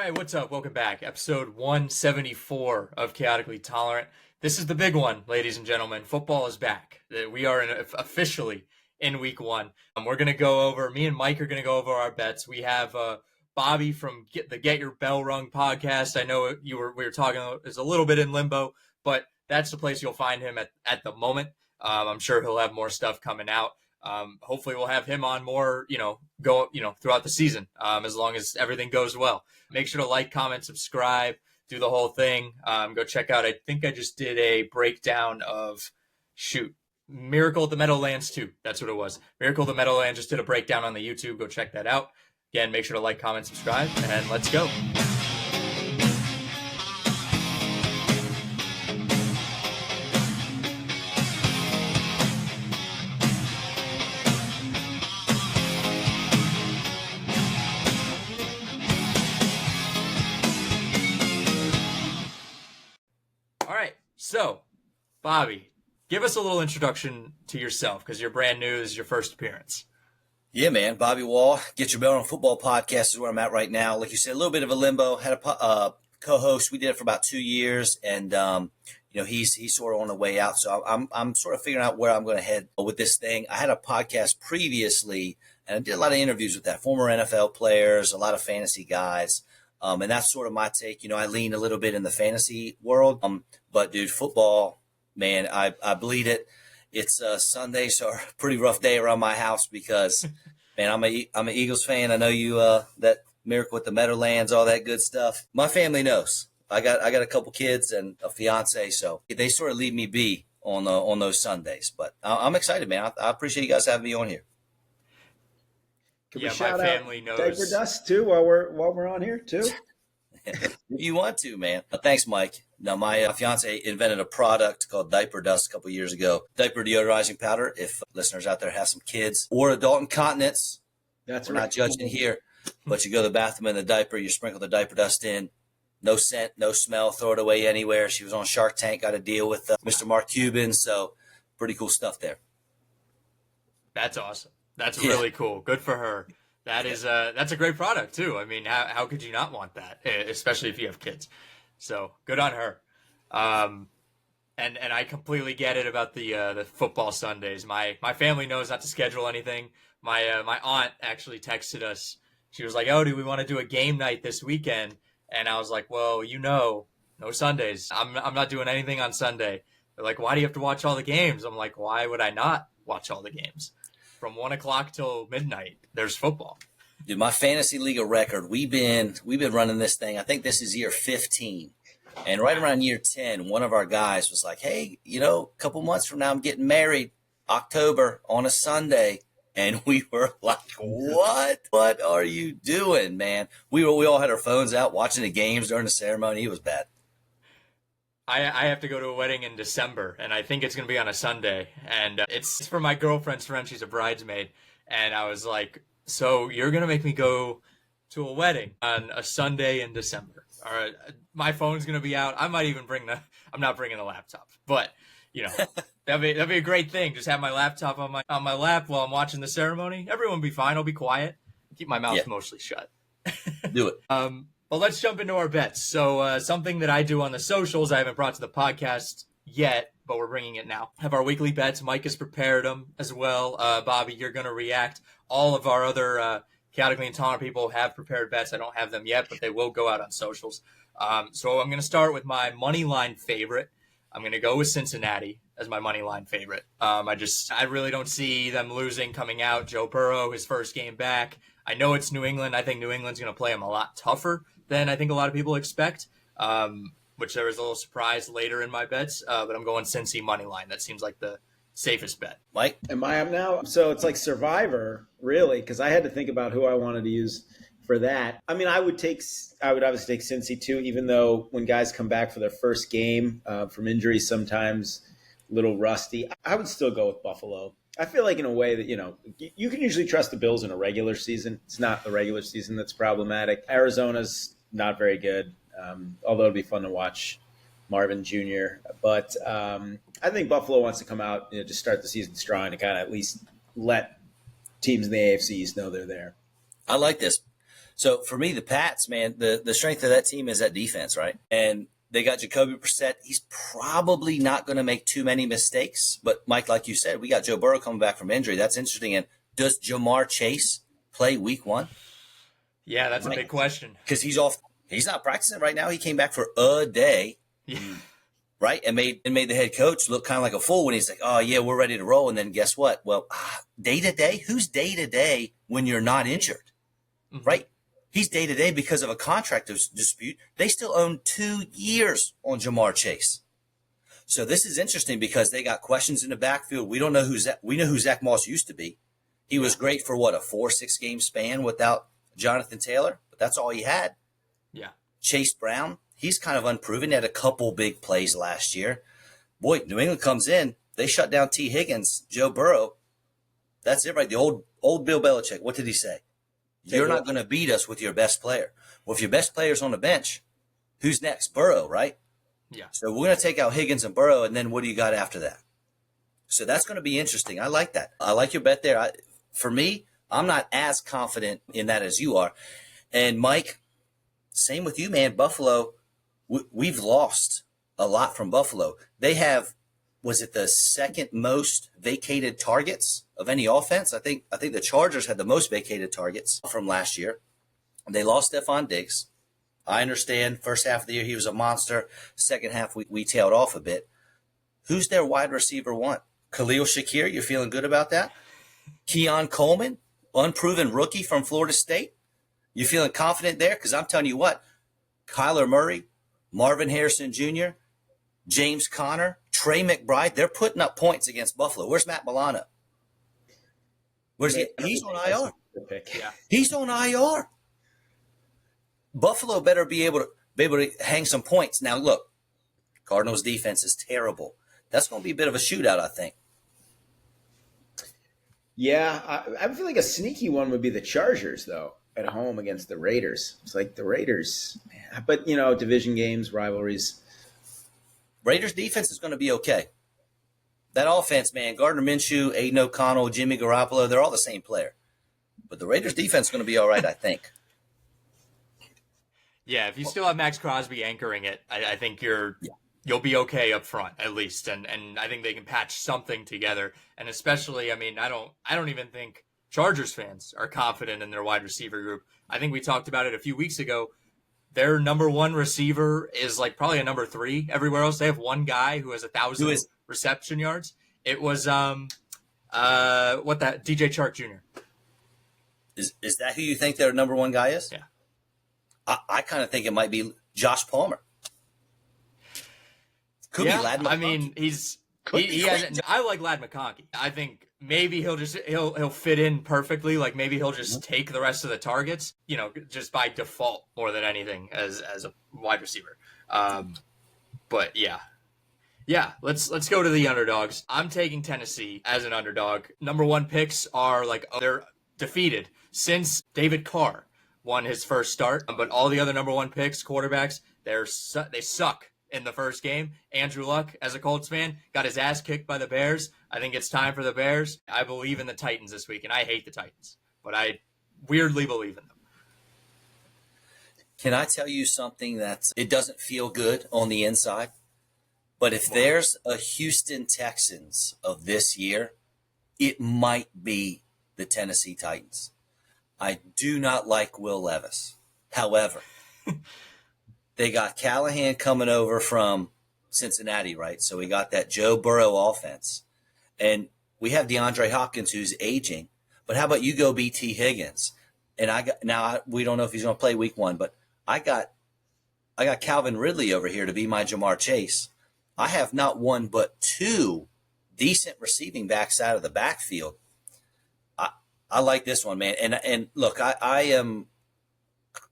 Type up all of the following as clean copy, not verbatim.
right, what's up? Welcome back. Episode 174 of Chaotically Tolerant. This is the big one, ladies and gentlemen. Football is back. We are officially in week one. Me and Mike are going to go over our bets. We have Bobby from the Get Your Bell Rung podcast. I know we were talking, is a little bit in limbo, but that's the place you'll find him at the moment. I'm sure he'll have more stuff coming out. Hopefully we'll have him on more, throughout the season, as long as everything goes well. Make sure to like, comment, subscribe, do the whole thing. Go check out, I think I just did a breakdown of, Miracle at the Meadowlands 2. That's what it was. Miracle at the Meadowlands, just did a breakdown on the YouTube. Go check that out. Again, make sure to like, comment, subscribe, and let's go. So, Bobby, give us a little introduction to yourself because you're brand new. This is your first appearance. Yeah, man. Bobby Wall, Get Your Bell on Football podcast is where I'm at right now. Like you said, a little bit of a limbo. Had a co-host. We did it for about 2 years, and he's sort of on the way out. So I'm sort of figuring out where I'm going to head with this thing. I had a podcast previously, and I did a lot of interviews with that. Former NFL players, a lot of fantasy guys. And that's sort of my take. I lean a little bit in the fantasy world. But dude, football, man, I bleed it. It's Sunday, so a pretty rough day around my house because, man, I'm an Eagles fan. I know you that Miracle at the Meadowlands, all that good stuff. My family knows. I got a couple kids and a fiance, so they sort of leave me be on those Sundays. But I'm excited, man. I appreciate you guys having me on here. Can we shout out Diaper Dust too while we're on here too? You want to, man. Thanks, Mike. Now, my fiance invented a product called Diaper Dust a couple years ago. Diaper deodorizing powder. If listeners out there have some kids or adult incontinence, we're not judging here. But you go to the bathroom in the diaper, you sprinkle the diaper dust in. No scent, no smell. Throw it away anywhere. She was on Shark Tank. Got to deal with Mr. Mark Cuban. So pretty cool stuff there. That's awesome. That's really cool. Good for her. That's a great product too. I mean, how could you not want that, especially if you have kids? So good on her. And I completely get it about the football Sundays. My family knows not to schedule anything. My aunt actually texted us. She was like, "Oh, do we want to do a game night this weekend?" And I was like, "Well, no Sundays. I'm not doing anything on Sunday." They're like, "Why do you have to watch all the games?" I'm like, "Why would I not watch all the games?" From 1 o'clock till midnight, there's football. Dude, my fantasy league record, we've been running this thing. I think this is year 15. And right around year 10, one of our guys was like, "Hey, a couple months from now, I'm getting married, October, on a Sunday." And we were like, "What? What are you doing, man?" We all had our phones out watching the games during the ceremony. It was bad. I have to go to a wedding in December, and I think it's going to be on a Sunday. And it's for my girlfriend's friend. She's a bridesmaid. And I was like, "So you're going to make me go to a wedding on a Sunday in December? All right, my phone's going to be out. I might even I'm not bringing a laptop. But, that'd be a great thing. Just have my laptop on my lap while I'm watching the ceremony. Everyone will be fine. I'll be quiet. Keep my mouth mostly shut." Do it. But let's jump into our bets. So something that I do on the socials, I haven't brought to the podcast yet, but we're bringing it now. Have our weekly bets. Mike has prepared them as well. Bobby, you're going to react. All of our other Chaotically Intolerant people have prepared bets. I don't have them yet, but they will go out on socials. So I'm going to start with my money line favorite. I'm going to go with Cincinnati as my money line favorite. I really don't see them losing coming out. Joe Burrow, his first game back. I know it's New England. I think New England's going to play them a lot tougher than I think a lot of people expect, which there was a little surprise later in my bets. But I'm going Cincy money line. That seems like the safest bet. Mike? Am I up now? So it's like Survivor, really, because I had to think about who I wanted to use for that. I mean, I would obviously take Cincy too, even though when guys come back for their first game from injury, sometimes a little rusty. I would still go with Buffalo. I feel like in a way that, you can usually trust the Bills in a regular season. It's not the regular season that's problematic. Arizona's not very good, although it'd be fun to watch Marvin Jr. But I think Buffalo wants to come out, to start the season strong to kind of at least let teams in the AFC East know they're there. I like this. So for me, the Pats, man, the strength of that team is that defense, right? And they got Jacoby Brissett. He's probably not going to make too many mistakes. But, Mike, like you said, we got Joe Burrow coming back from injury. That's interesting. And does Jamar Chase play week 1? Yeah, that's a big question. Because he's off. He's not practicing right now. He came back for a day. Yeah. Right? And made the head coach look kind of like a fool when he's like, oh, yeah, we're ready to roll. And then guess what? Well, day-to-day? Who's day-to-day when you're not injured? Mm-hmm. Right? He's day-to-day because of a contract dispute. They still own 2 years on Jamar Chase. So this is interesting because they got questions in the backfield. We don't know we know who Zach Moss used to be. He was great for, what, a 4-6 game span without Jonathan Taylor? But that's all he had. Yeah. Chase Brown, he's kind of unproven. He had a couple big plays last year. Boy, New England comes in. They shut down T. Higgins, Joe Burrow. That's it, right? The old Bill Belichick. What did he say? You're not going to beat us with your best player. Well, if your best player's on the bench, who's next? Burrow, right? Yeah. So we're going to take out Higgins and Burrow, and then what do you got after that? So that's going to be interesting. I like that. I like your bet there. For me, I'm not as confident in that as you are. And, Mike, same with you, man. Buffalo, we've lost a lot from Buffalo. They have, was it the second most vacated targets of any offense? I think the Chargers had the most vacated targets from last year. They lost Stephon Diggs. I understand first half of the year he was a monster. Second half we tailed off a bit. Who's their wide receiver one? Khalil Shakir, you're feeling good about that? Keon Coleman, unproven rookie from Florida State. You feeling confident there? Because I'm telling you what, Kyler Murray, Marvin Harrison Jr., James Conner, Trey McBride, they're putting up points against Buffalo. Where's Matt Milano? Where's he? He's on IR. Yeah. He's on IR. Buffalo better be able to hang some points. Now, look, Cardinals' defense is terrible. That's going to be a bit of a shootout, I think. Yeah, I feel like a sneaky one would be the Chargers, though, at home against the Raiders. It's like the Raiders, man. But, division games, rivalries. Raiders' defense is going to be okay. That offense, man, Gardner Minshew, Aiden O'Connell, Jimmy Garoppolo, they're all the same player. But the Raiders' defense is going to be all right, I think. Yeah, if you still have Max Crosby anchoring it, I think you'll be okay up front at least, and I think they can patch something together. And especially, I don't even think Chargers fans are confident in their wide receiver group. I think we talked about it a few weeks ago. Their number one receiver is like probably a number 3 everywhere else. They have one guy who has 1,000 reception yards. It was DJ Chark Jr. Is that who you think their number one guy is? Yeah. I kind of think it might be Josh Palmer. Could be Ladd McConkey. I like Ladd McConkey. I think maybe he'll fit in perfectly. Like maybe he'll just take the rest of the targets, just by default more than anything as a wide receiver. But yeah. Let's go to the underdogs. I'm taking Tennessee as an underdog. Number 1 picks are they're defeated since David Carr won his first start. But all the other number 1 picks, quarterbacks, they suck in the first game. Andrew Luck, as a Colts fan, got his ass kicked by the Bears. I think it's time for the Bears. I believe in the Titans this week, and I hate the Titans, but I weirdly believe in them. Can I tell you something it doesn't feel good on the inside? But if there's a Houston Texans of this year, it might be the Tennessee Titans. I do not like Will Levis. However, they got Callahan coming over from Cincinnati, right? So we got that Joe Burrow offense. And we have DeAndre Hopkins who's aging. But how about you go BT Higgins? And we don't know if he's going to play week 1, but I got Calvin Ridley over here to be my Jamar Chase. I have not 1 but 2 decent receiving backs out of the backfield. I like this one, man. And look, I am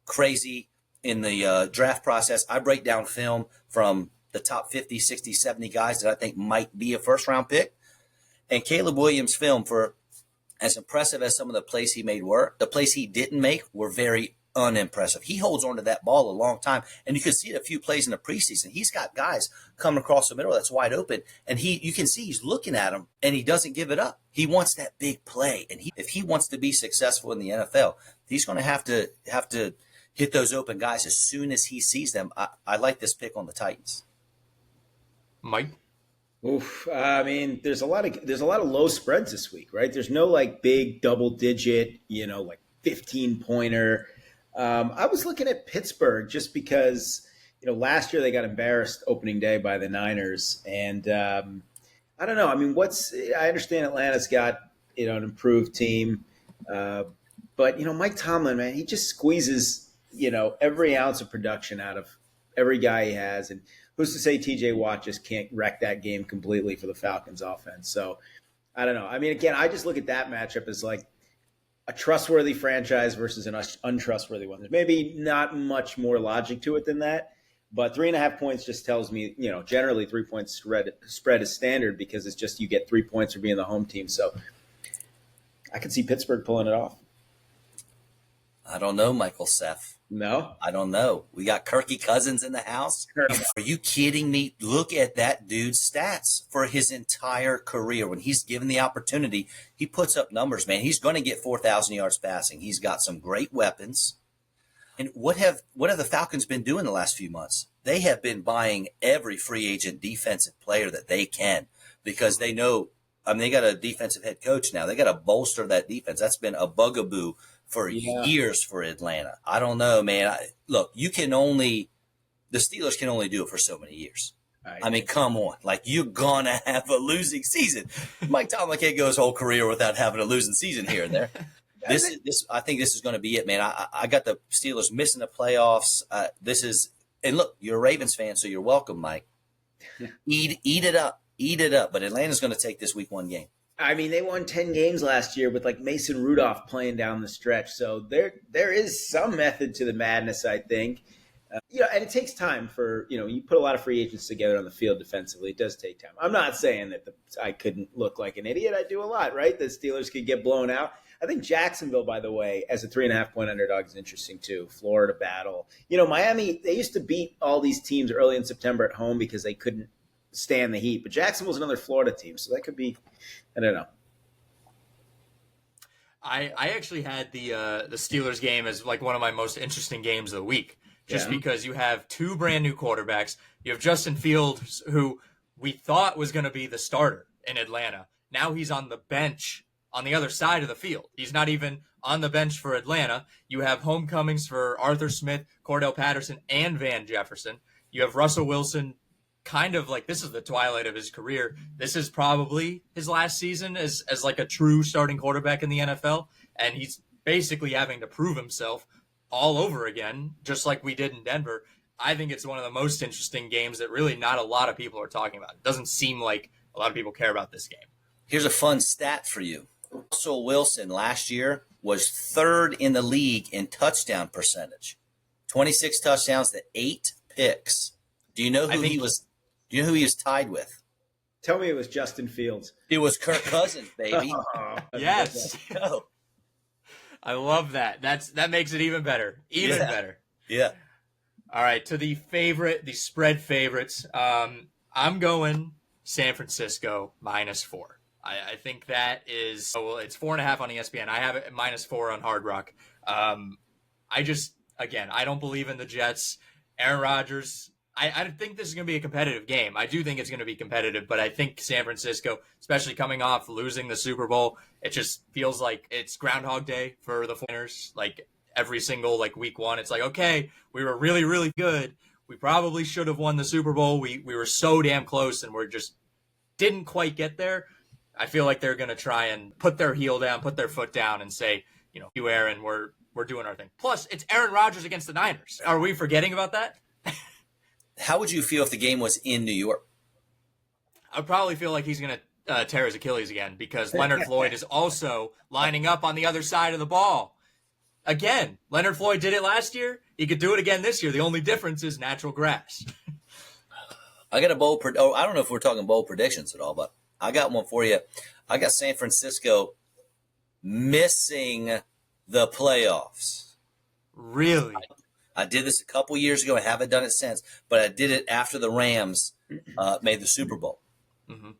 crazy in the draft process. I break down film from the top 50, 60, 70 guys that I think might be a first-round pick. And Caleb Williams' film, for as impressive as some of the plays he made were, the plays he didn't make were very unimpressive. He holds on to that ball a long time, and you can see it a few plays in the preseason. He's got guys coming across the middle that's wide open, and you can see he's looking at them, and he doesn't give it up. He wants that big play, and if he wants to be successful in the NFL, he's going to have to hit those open guys as soon as he sees them. I like this pick on the Titans. Mike? Oof. I mean, there's a lot of low spreads this week, right? There's no like big double digit, like 15-pointer. I was looking at Pittsburgh just because, last year they got embarrassed opening day by the Niners. And I don't know. I mean, I understand Atlanta's got, an improved team. But, Mike Tomlin, man, he just squeezes, every ounce of production out of every guy he has. And who's to say TJ Watt just can't wreck that game completely for the Falcons offense? So I don't know. I mean, again, I just look at that matchup as like a trustworthy franchise versus an untrustworthy one. There's maybe not much more logic to it than that, but 3.5 points just tells me, generally 3-point spread is standard because it's just you get 3 points for being the home team. So I could see Pittsburgh pulling it off. I don't know, Michael Seth. No? I don't know. We got Kirky Cousins in the house. Are you kidding me? Look at that dude's stats for his entire career. When he's given the opportunity, he puts up numbers, man. He's going to get 4,000 yards passing. He's got some great weapons. And what have the Falcons been doing the last few months? They have been buying every free agent defensive player that they can because they know, they got a defensive head coach now. They got to bolster that defense. That's been a bugaboo for years for Atlanta. I don't know, man. Look, the Steelers can only do it for so many years. I mean, come on. Like, you're going to have a losing season. Mike Tomlin can't go his whole career without having a losing season here and there. I think this is going to be it, man. I got the Steelers missing the playoffs. And look, you're a Ravens fan, so you're welcome, Mike. Eat it up. Eat it up. But Atlanta's going to take this week 1 game. I mean, they won 10 games last year with like Mason Rudolph playing down the stretch. So there is some method to the madness, I think. And it takes time for, you put a lot of free agents together on the field defensively. It does take time. I'm not saying that I couldn't look like an idiot. I do a lot, right? The Steelers could get blown out. I think Jacksonville, by the way, as a 3.5-point underdog is interesting too. Florida battle. Miami, they used to beat all these teams early in September at home because they couldn't stand the heat. But Jacksonville's another Florida team, so that could be, I don't know. I actually had the Steelers game as like one of my most interesting games of the week, just because you have 2 brand new quarterbacks. You have Justin Fields, who we thought was going to be the starter in Atlanta. Now he's on the bench on the other side of the field. He's not even on the bench for Atlanta. You have homecomings for Arthur Smith, Cordell Patterson, and Van Jefferson. You have Russell Wilson, kind of like this is the twilight of his career. This is probably his last season as like a true starting quarterback in the NFL. And he's basically having to prove himself all over again, just like we did in Denver. I think it's one of the most interesting games that really not a lot of people are talking about. It doesn't seem like a lot of people care about this game. Here's a fun stat for you. Russell Wilson last year was 3rd in the league in touchdown percentage. 26 touchdowns to 8 picks. Do you know who he was tied with? Tell me it was Justin Fields. It was Kirk Cousins, baby. Yes. I love that. That makes it even better. Even better. Yeah. All right, to the spread favorites. I'm going San Francisco -4. I think that is, it's 4.5 on ESPN. I have it at -4 on Hard Rock. I don't believe in the Jets. Aaron Rodgers, I think this is going to be a competitive game. I do think it's going to be competitive, but I think San Francisco, especially coming off losing the Super Bowl, it just feels like it's Groundhog Day for the winners. Like every single week 1, it's like, okay, we were really, really good. We probably should have won the Super Bowl. We were so damn close, and we're just didn't quite get there. I feel like they're going to try and put their heel down, put their foot down, and say, you Aaron, we're doing our thing. Plus, it's Aaron Rodgers against the Niners. Are we forgetting about that? How would you feel if the game was in New York? I'd probably feel like he's going to tear his Achilles again because Leonard Floyd is also lining up on the other side of the ball. Again, Leonard Floyd did it last year. He could do it again this year. The only difference is natural grass. I got a bold I don't know if we're talking bold predictions at all, but I got one for you. I got San Francisco missing the playoffs. Really? I did this a couple years ago and haven't done it since, but I did it after the Rams made the Super Bowl. Mm-hmm.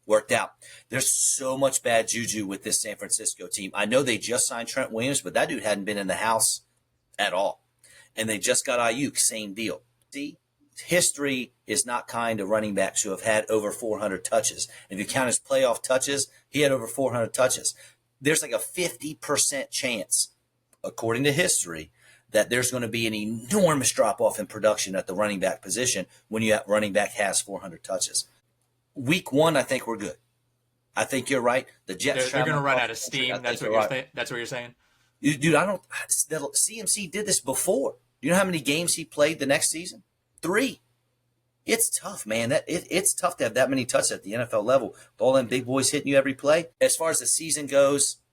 Worked out. There's so much bad juju with this San Francisco team. I know they just signed Trent Williams, but that dude hadn't been in the house at all. And they just got Ayuk, same deal. See, history is not kind to running backs who have had over 400 touches. If you count his playoff touches, he had over 400 touches. There's like a 50% chance, according to history, that there's going to be an enormous drop-off in production at the running back position when your running back has 400 touches. Week 1, I think we're good. I think you're right. The Jets They're going to run out of steam. That's what you're saying? Dude, I don't – CMC did this before. Do you know how many games he played the next season? 3. It's tough, man. It's tough to have that many touches at the NFL level with all them big boys hitting you every play. As far as the season goes –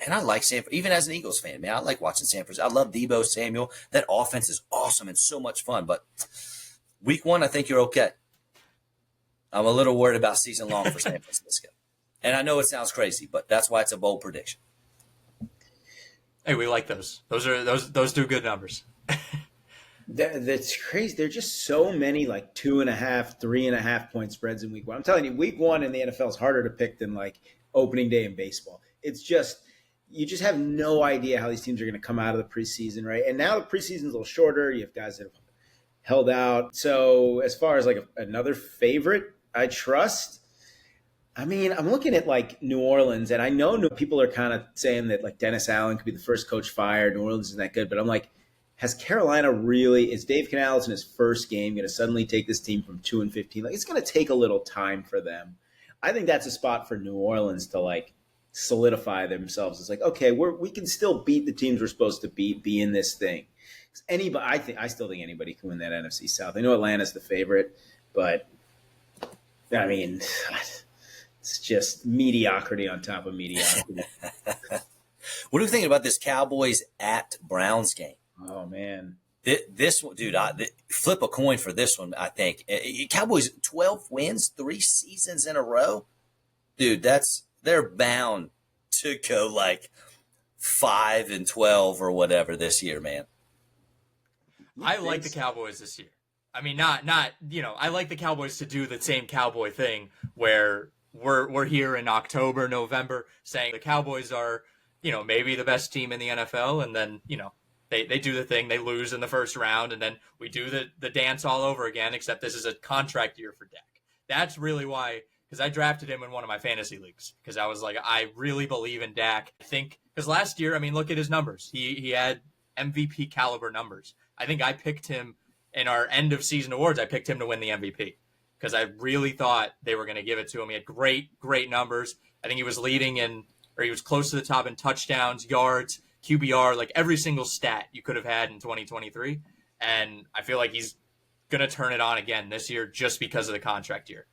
and I like Sanford, even as an Eagles fan, man. I like watching Sanford. I love Debo Samuel. That offense is awesome and so much fun. But week 1, I think you're okay. I'm a little worried about season long for San Francisco. And I know it sounds crazy, but that's why it's a bold prediction. Hey, we like those. Those do good numbers. That's crazy. There are just so many like 2.5, 3.5 point spreads in week 1. I'm telling you, week 1 in the NFL is harder to pick than like opening day in baseball. It's just you just have no idea how these teams are going to come out of the preseason, right? And now the preseason's a little shorter. You have guys that have held out. So as far as like another favorite I trust, I mean, I'm looking at like New Orleans, and I know people are kind of saying that like Dennis Allen could be the first coach fired. New Orleans isn't that good, but I'm like, has Carolina really? Is Dave Canales in his first game going to suddenly take this team from 2-15? Like, it's going to take a little time for them. I think that's a spot for New Orleans to like solidify themselves. It's like, okay, we can still beat the teams we're supposed to beat, be in this thing. I still think anybody can win that NFC South. I know Atlanta's the favorite, but I mean, it's just mediocrity on top of mediocrity. What do you think about this Cowboys at Browns game? Oh man, this one, dude, flip a coin for this one. I think Cowboys 12 wins, 3 seasons in a row, dude. They're bound to go like 5-12 or whatever this year, man. I like the Cowboys this year. I mean, not I like the Cowboys to do the same Cowboy thing where we're here in October, November saying the Cowboys are, maybe the best team in the NFL, and then, they do the thing, they lose in the first round, and then we do the dance all over again, except this is a contract year for Dak. That's really why, because I drafted him in one of my fantasy leagues, because I was like, I really believe in Dak. I think, because last year, I mean, look at his numbers. He had MVP caliber numbers. I think I picked him in our end of season awards. I picked him to win the MVP because I really thought they were going to give it to him. He had great numbers. I think he was he was close to the top in touchdowns, yards, QBR, like every single stat you could have had in 2023. And I feel like he's going to turn it on again this year just because of the contract year.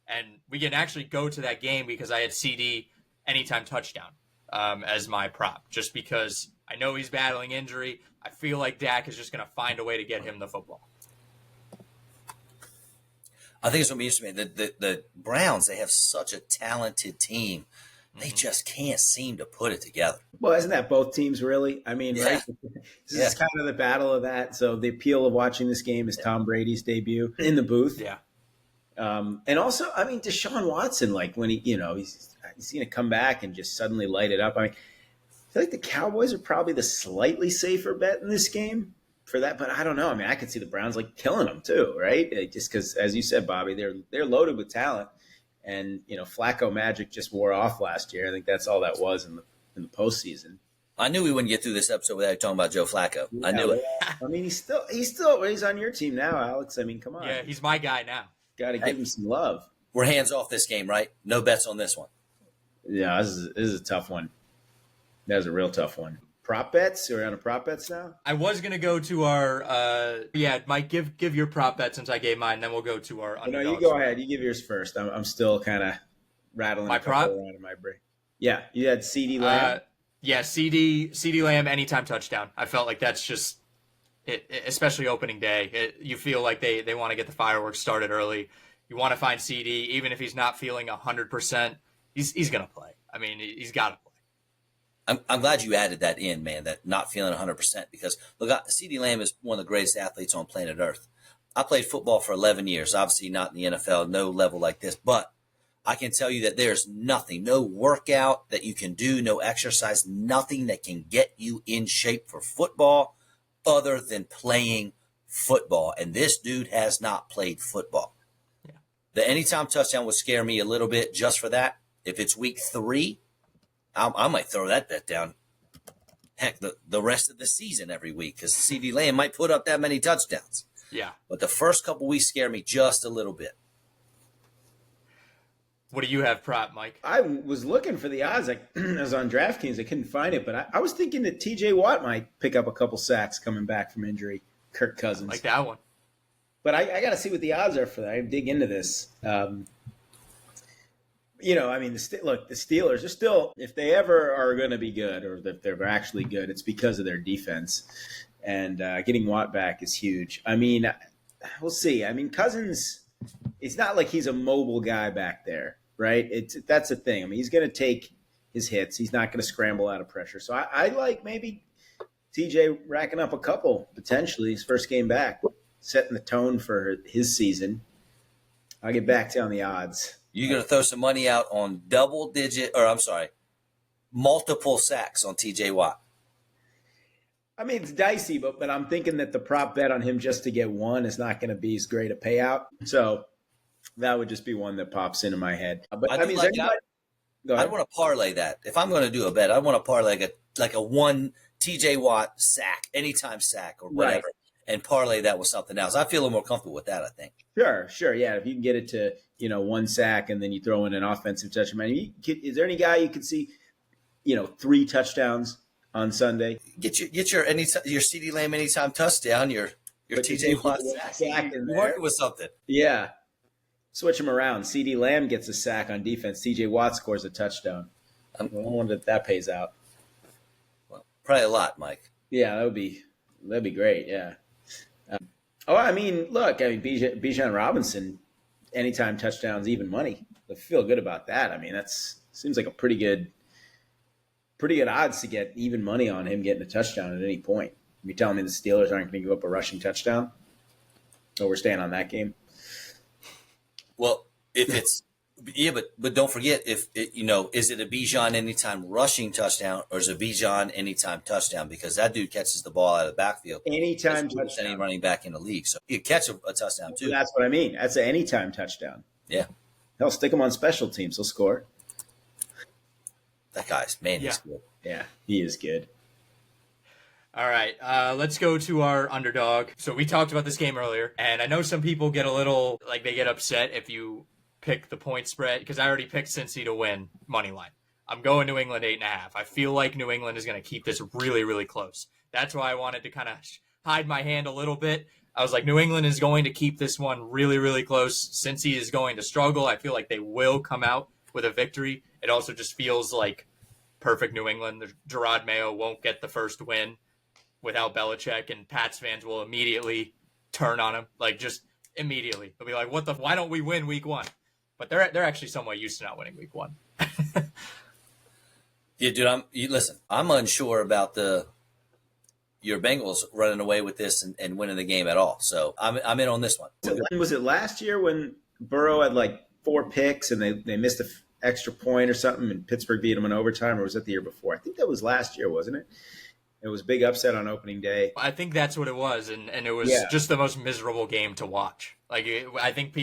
And we can actually go to that game because I had CD anytime touchdown as my prop, just because I know he's battling injury. I feel like Dak is just going to find a way to get him the football. I think it's going to be interesting. The Browns, they have such a talented team. They just can't seem to put it together. Well, isn't that both teams really? I mean, right? This is kind of the battle of that. So the appeal of watching this game is Tom Brady's debut in the booth. Yeah. And also, I mean, Deshaun Watson, like when he's going to come back and just suddenly light it up. I mean, I feel like the Cowboys are probably the slightly safer bet in this game for that, but I don't know. I mean, I could see the Browns like killing them too, right? Just because, as you said, Bobby, they're loaded with talent, and Flacco magic just wore off last year. I think that's all that was in the postseason. I knew we wouldn't get through this episode without talking about Joe Flacco. Yeah, I knew it. I mean, he's on your team now, Alex. I mean, come on. Yeah, he's my guy now. Got to give him some love. We're hands off this game, right? No bets on this one. Yeah, this is a tough one. That's a real tough one. Prop bets? We're on a prop bets now? I was going to go to our Mike, give your prop bet since I gave mine, then we'll go to our Underdog. No, you go ahead. You give yours first. I'm still kind of rattling my prop around in my brain. Yeah, you had CeeDee Lamb. CeeDee Lamb anytime touchdown. I felt like that's just it, especially opening day. You feel like they want to get the fireworks started early. You want to find CD, even if he's not feeling 100%. He's going to play. I mean, he's got to play. I'm glad you added that in, man, that not feeling 100%, because look, CeeDee Lamb is one of the greatest athletes on planet Earth. I played football for 11 years, obviously not in the NFL, no level like this, but I can tell you that there's nothing, no workout that you can do, no exercise, nothing that can get you in shape for football other than playing football. And this dude has not played football. Yeah. The anytime touchdown would scare me a little bit just for that. If it's week 3, I might throw that bet down. Heck, the rest of the season every week, because CeeDee Lamb might put up that many touchdowns. Yeah. But the first couple weeks scare me just a little bit. What do you have prop, Mike? I was looking for the odds. I was on DraftKings. I couldn't find it, but I was thinking that T.J. Watt might pick up a couple sacks coming back from injury. Kirk Cousins. Like that one. But I got to see what the odds are for that. I dig into this. You know, I mean, the Steelers are still, if they ever are going to be good, or if they're actually good, it's because of their defense. And getting Watt back is huge. I mean, we'll see. I mean, Cousins, it's not like he's a mobile guy back there, right? That's the thing. I mean, he's going to take his hits. He's not going to scramble out of pressure. So I like maybe TJ racking up a couple, potentially, his first game back, setting the tone for his season. I'll get back to you on the odds. You're going to throw some money out on multiple sacks on TJ Watt. I mean, it's dicey, but I'm thinking that the prop bet on him just to get one is not going to be as great a payout. So that would just be one that pops into my head. But I mean, I want to parlay that. If I'm going to do a bet, I want to parlay like a one TJ Watt sack, anytime sack or whatever, right, and parlay that with something else. I feel a little more comfortable with that, I think. Sure. Yeah, if you can get it to, one sack and then you throw in an offensive touchdown. I mean, is there any guy you could see, 3 touchdowns on Sunday? Get your CeeDee Lamb anytime touchdown, your TJ Watt sack. You're working with something. Yeah. Switch them around. CeeDee Lamb gets a sack on defense. TJ Watt scores a touchdown. I wonder if that pays out. Well, probably a lot, Mike. Yeah, that'd be great. Yeah. Bijan Robinson, anytime touchdowns, even money. I feel good about that. I mean, seems like a pretty good odds to get even money on him getting a touchdown at any point. You're telling me the Steelers aren't going to give up a rushing touchdown? So we're staying on that game. Well, if it's but don't forget, is it a Bijan anytime rushing touchdown or is it a Bijan anytime touchdown? Because that dude catches the ball out of the backfield anytime touchdown. Any running back in the league, so he catch a touchdown too. That's what I mean. That's an anytime touchdown. Yeah, they'll stick him on special teams. He'll score. That guy's he's good. Yeah, he is good. All right, let's go to our underdog. So we talked about this game earlier, and I know some people get a little, they get upset if you pick the point spread, because I already picked Cincy to win money line. I'm going New England 8.5. I feel like New England is going to keep this really, really close. That's why I wanted to kind of hide my hand a little bit. I was like, New England is going to keep this one really, really close. Cincy is going to struggle. I feel like they will come out with a victory. It also just feels like perfect New England. Gerard Mayo won't get the first win without Belichick, and Pats fans will immediately turn on him, just immediately. They'll be like, why don't we win week 1? But they're actually somewhat used to not winning week 1. Yeah, dude, I'm unsure about your Bengals running away with this and winning the game at all. So I'm in on this one. Was it last year when Burrow had 4 picks and they missed an extra point or something and Pittsburgh beat them in overtime, or was it the year before? I think that was last year, wasn't it? It was a big upset on opening day. I think that's what it was, and it was just the most miserable game to watch. I think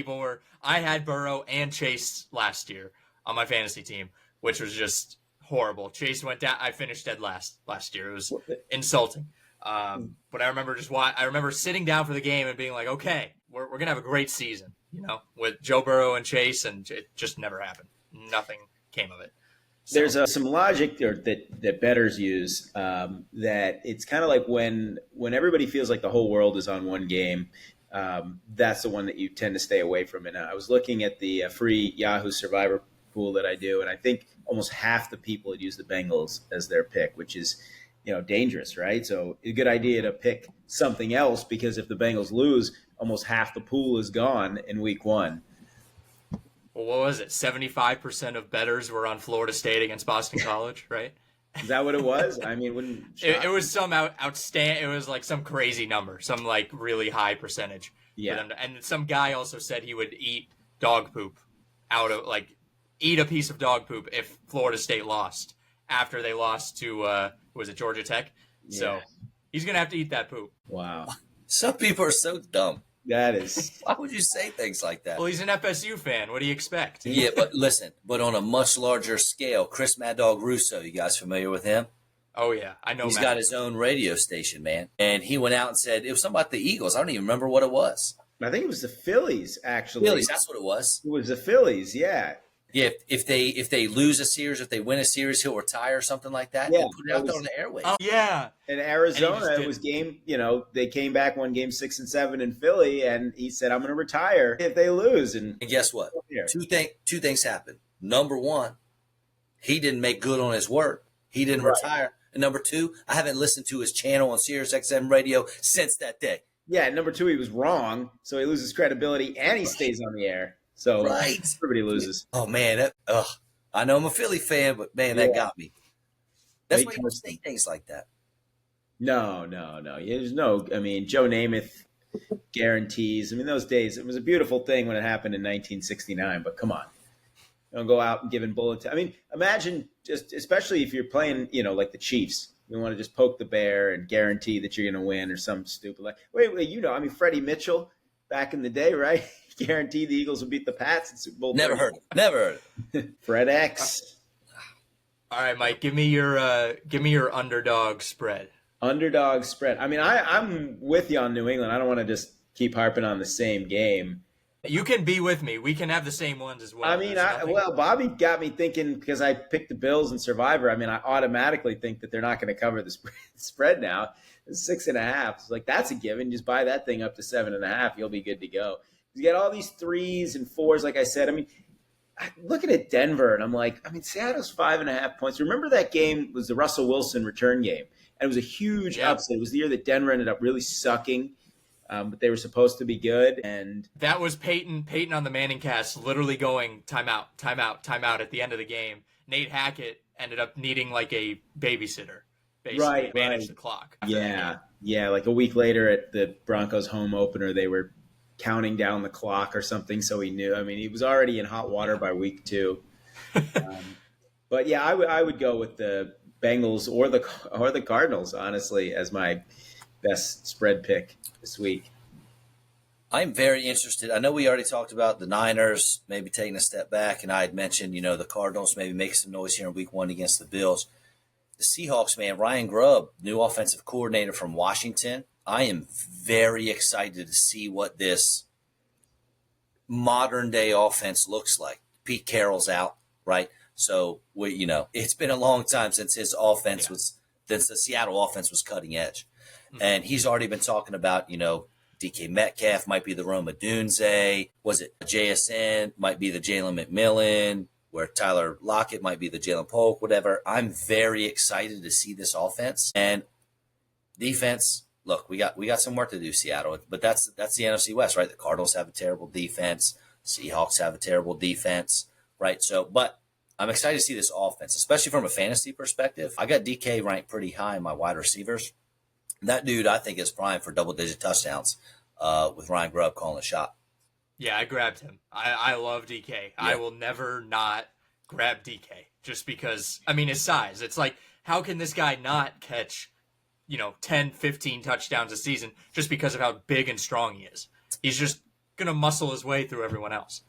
I had Burrow and Chase last year on my fantasy team, which was just horrible. Chase went down. I finished dead last year. It was insulting. But I remember sitting down for the game and being like, okay, we're going to have a great season, with Joe Burrow and Chase, and it just never happened. Nothing came of it. So. There's some logic there that bettors use that it's kind of like when everybody feels like the whole world is on one game, that's the one that you tend to stay away from. And I was looking at the free Yahoo Survivor pool that I do, and I think almost half the people had used the Bengals as their pick, which is dangerous, right? So a good idea to pick something else, because if the Bengals lose, almost half the pool is gone in week 1. Well, what was it? 75% of bettors were on Florida State against Boston College, right? Is that what it was? I mean, wouldn't It was some outstanding. It was like some crazy number, some like really high percentage for yeah. them. And some guy also said he would eat dog poop out of like eat a piece of dog poop if Florida State lost after they lost to was it Georgia Tech? Yeah. So he's gonna have to eat that poop. Wow. Some people are so dumb. That is. Why would you say things like that? Well, he's an FSU fan. What do you expect? Yeah, but listen, but on a much larger scale, Chris Mad Dog Russo, you guys familiar with him? Oh yeah, I know. He's Matt. got his own radio station, man. And he went out and said, it was something about the Eagles. I don't even remember what it was. I think it was the Phillies, actually. Phillies, that's what it was. It was the Phillies, yeah. Yeah, if they lose a series, if they win a series, he'll retire or something like that. Yeah, He put it out there on the airwaves. Oh yeah. In Arizona, And it was game, they came back, won game 6 and 7 in Philly, and he said, I'm going to retire if they lose. And guess what? Two things happened. Number one, he didn't make good on his work. He didn't retire. And number two, I haven't listened to his channel on Sirius XM radio since that day. Yeah, number two, he was wrong, so he loses credibility, and he stays on the air. So everybody loses. Oh, man. I know I'm a Philly fan, but, man, that got me. That's why you don't say things like that. No. There's no, I mean, Joe Namath guarantees. I mean, those days, it was a beautiful thing when it happened in 1969, but come on. Don't go out and giving bullets. I mean, imagine just, especially if you're playing, like the Chiefs. You want to just poke the bear and guarantee that you're going to win or something stupid like. Wait, I mean, Freddie Mitchell back in the day, right? Guaranteed the Eagles would beat the Pats in Super Bowl. Never heard it. Fred X. All right, Mike, give me your underdog spread. Underdog spread. I mean, I'm with you on New England. I don't want to just keep harping on the same game. You can be with me. We can have the same ones as well. I mean, Bobby got me thinking because I picked the Bills and Survivor. I mean, I automatically think that they're not going to cover the spread now. It's 6.5. It's like, that's a given. Just buy that thing up to 7.5. You'll be good to go. You get all these 3s and 4s, like I said. I mean, looking at Denver, and I'm like, I mean, Seattle's 5.5 points. Remember that game was the Russell Wilson return game, and it was a huge upset. It was the year that Denver ended up really sucking. But they were supposed to be good, and that was Peyton on the Manning cast, literally going timeout at the end of the game. Nate Hackett ended up needing like a babysitter, basically, to manage the clock. Yeah. Like a week later at the Broncos home opener, they were counting down the clock or something, so he knew. I mean, he was already in hot water by week 2. But yeah, I would go with the Bengals or the Cardinals, honestly, as my best spread pick this week. I'm very interested. I know we already talked about the Niners maybe taking a step back, and I had mentioned, the Cardinals maybe making some noise here in week 1 against the Bills. The Seahawks, man, Ryan Grubb, new offensive coordinator from Washington. I am very excited to see what this modern day offense looks like. Pete Carroll's out, right? So it's been a long time since his offense since the Seattle offense was cutting edge. And he's already been talking about, DK Metcalf might be the Roma Dunze. Was it JSN? Might be the Jalen McMillan, where Tyler Lockett might be the Jalen Polk, whatever. I'm very excited to see this offense. And defense, look, we got some work to do, Seattle. But that's the NFC West, right? The Cardinals have a terrible defense. Seahawks have a terrible defense, right? So, but I'm excited to see this offense, especially from a fantasy perspective. I got DK ranked pretty high in my wide receivers. That dude, I think, is primed for double-digit touchdowns with Ryan Grubb calling a shot. Yeah, I grabbed him. I love DK. Yeah. I will never not grab DK just because, I mean, his size. It's like, how can this guy not catch, 10, 15 touchdowns a season just because of how big and strong he is? He's just going to muscle his way through everyone else.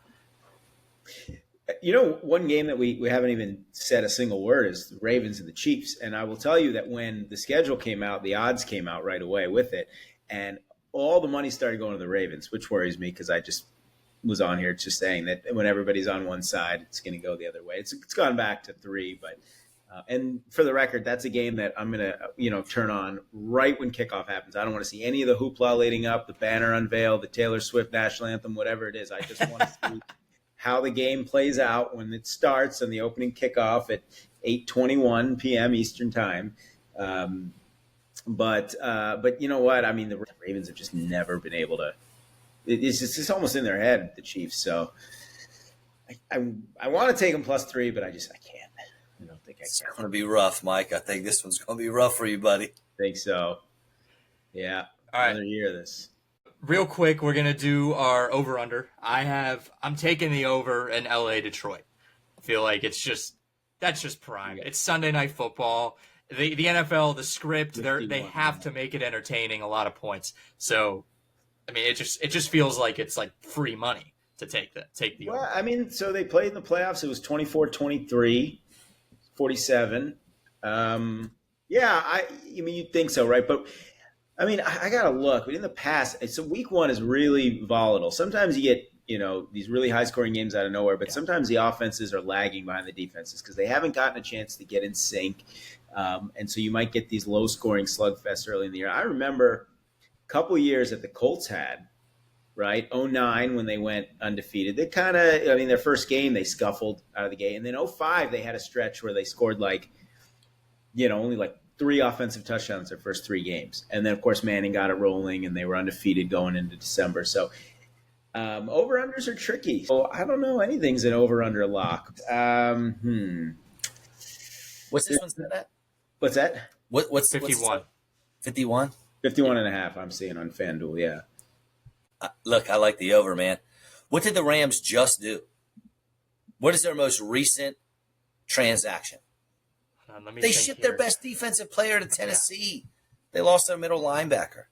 One game that we haven't even said a single word is the Ravens and the Chiefs. And I will tell you that when the schedule came out, the odds came out right away with it. And all the money started going to the Ravens, which worries me because I just was on here just saying that when everybody's on one side, it's going to go the other way. It's gone back to 3. But and for the record, that's a game that I'm going to, turn on right when kickoff happens. I don't want to see any of the hoopla leading up, the banner unveil, the Taylor Swift national anthem, whatever it is. I just want to see how the game plays out when it starts on the opening kickoff at 8:21 p.m. Eastern time. But you know what? I mean, the Ravens have just never been able to. It's almost in their head, the Chiefs. So I want to take them +3, but I can't. I don't think I It's can. going to be rough, Mike. I think this one's going to be rough for you, buddy. Think so. Yeah, All right. another year of this. Real quick, we're gonna do our over under. I'm taking the over in LA Detroit. I feel like that's just prime. Yeah. It's Sunday night football. The NFL, the script, they 51, have to make it entertaining, a lot of points. So I mean, it just feels like it's like free money to take the Well, over. I mean, so they played in the playoffs. It was 24-23, 47. Yeah, I mean, you'd think so, right? But I mean, I got to look. In the past, so week one is really volatile. Sometimes you get, these really high scoring games out of nowhere, but Yeah. sometimes the offenses are lagging behind the defenses because they haven't gotten a chance to get in sync. And so you might get these low scoring slugfests early in the year. I remember a couple years that the Colts had, right? 09 when they went undefeated. They kind of, I mean, their first game, they scuffled out of the gate. And then 05, they had a stretch where they scored only like 3 offensive touchdowns their first 3 games. And then, of course, Manning got it rolling and they were undefeated going into December. So over-unders are tricky. So I don't know. Anything's an over-under lock. What's this one set at? What's that? What's 51. 51? 51 and a half, I'm seeing on FanDuel, yeah. Look, I like the over, man. What did the Rams just do? What is their most recent transaction? Let me They think shipped here. their best defensive player to Tennessee. They lost their middle linebacker.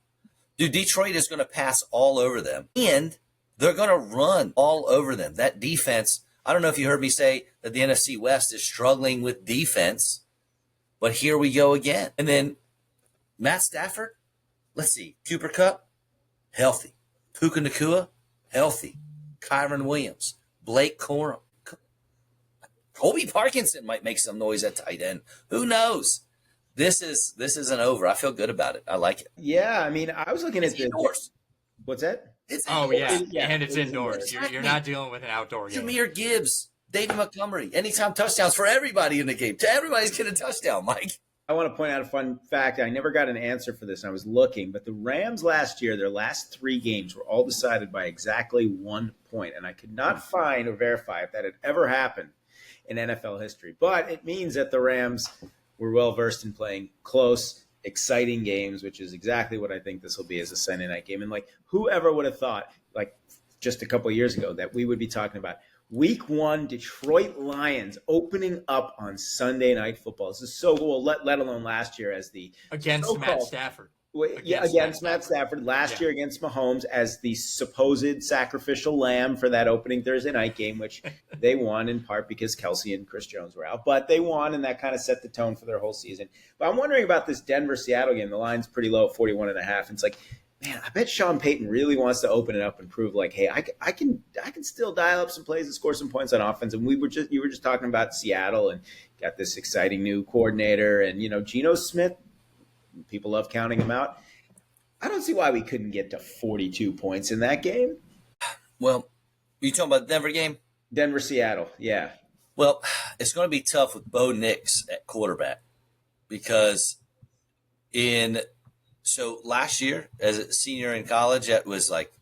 Dude, Detroit is going to pass all over them, and they're going to run all over them. That defense, I don't know if you heard me say that the NFC West is struggling with defense, but here we go again. And then Matt Stafford, let's see, Cooper Kupp, healthy. Puka Nacua, healthy. Kyron Williams, Blake Corum. Colby Parkinson might make some noise at tight end. Who knows? This is an over. I feel good about it. I like it. Yeah, I mean, I was looking at It's indoors. What's that? It's Oh indoors. yeah, and it's it is indoors. indoors. You're not dealing with an outdoor game. Jameer Gibbs, David Montgomery, anytime touchdowns for everybody in the game. Everybody's getting a touchdown, Mike. I want to point out a fun fact. I never got an answer for this, and I was looking, but the Rams last year, their last 3 games were all decided by exactly 1 point, and I could not find or verify if that had ever happened in NFL history. But it means that the Rams were well versed in playing close, exciting games, which is exactly what I think this will be as a Sunday night game. And like, whoever would have thought, like just a couple of years ago, that we would be talking about Week 1 Detroit Lions opening up on Sunday Night Football. This is so cool. Let alone last year as the Against so-called- Matt Stafford. against Matt Stafford. Last year against Mahomes as the supposed sacrificial lamb for that opening Thursday night game, which they won in part because Kelsey and Chris Jones were out. But they won, and that kind of set the tone for their whole season. But I'm wondering about this Denver-Seattle game. The line's pretty low at 41.5. It's like, man, I bet Sean Payton really wants to open it up and prove like, hey, I can still dial up some plays and score some points on offense. And you were just talking about Seattle and got this exciting new coordinator and Geno Smith. People love counting him out. I don't see why we couldn't get to 42 points in that game. Well, you talking about the Denver game? Denver, Seattle, yeah. Well, it's going to be tough with Bo Nix at quarterback because so last year as a senior in college, that was like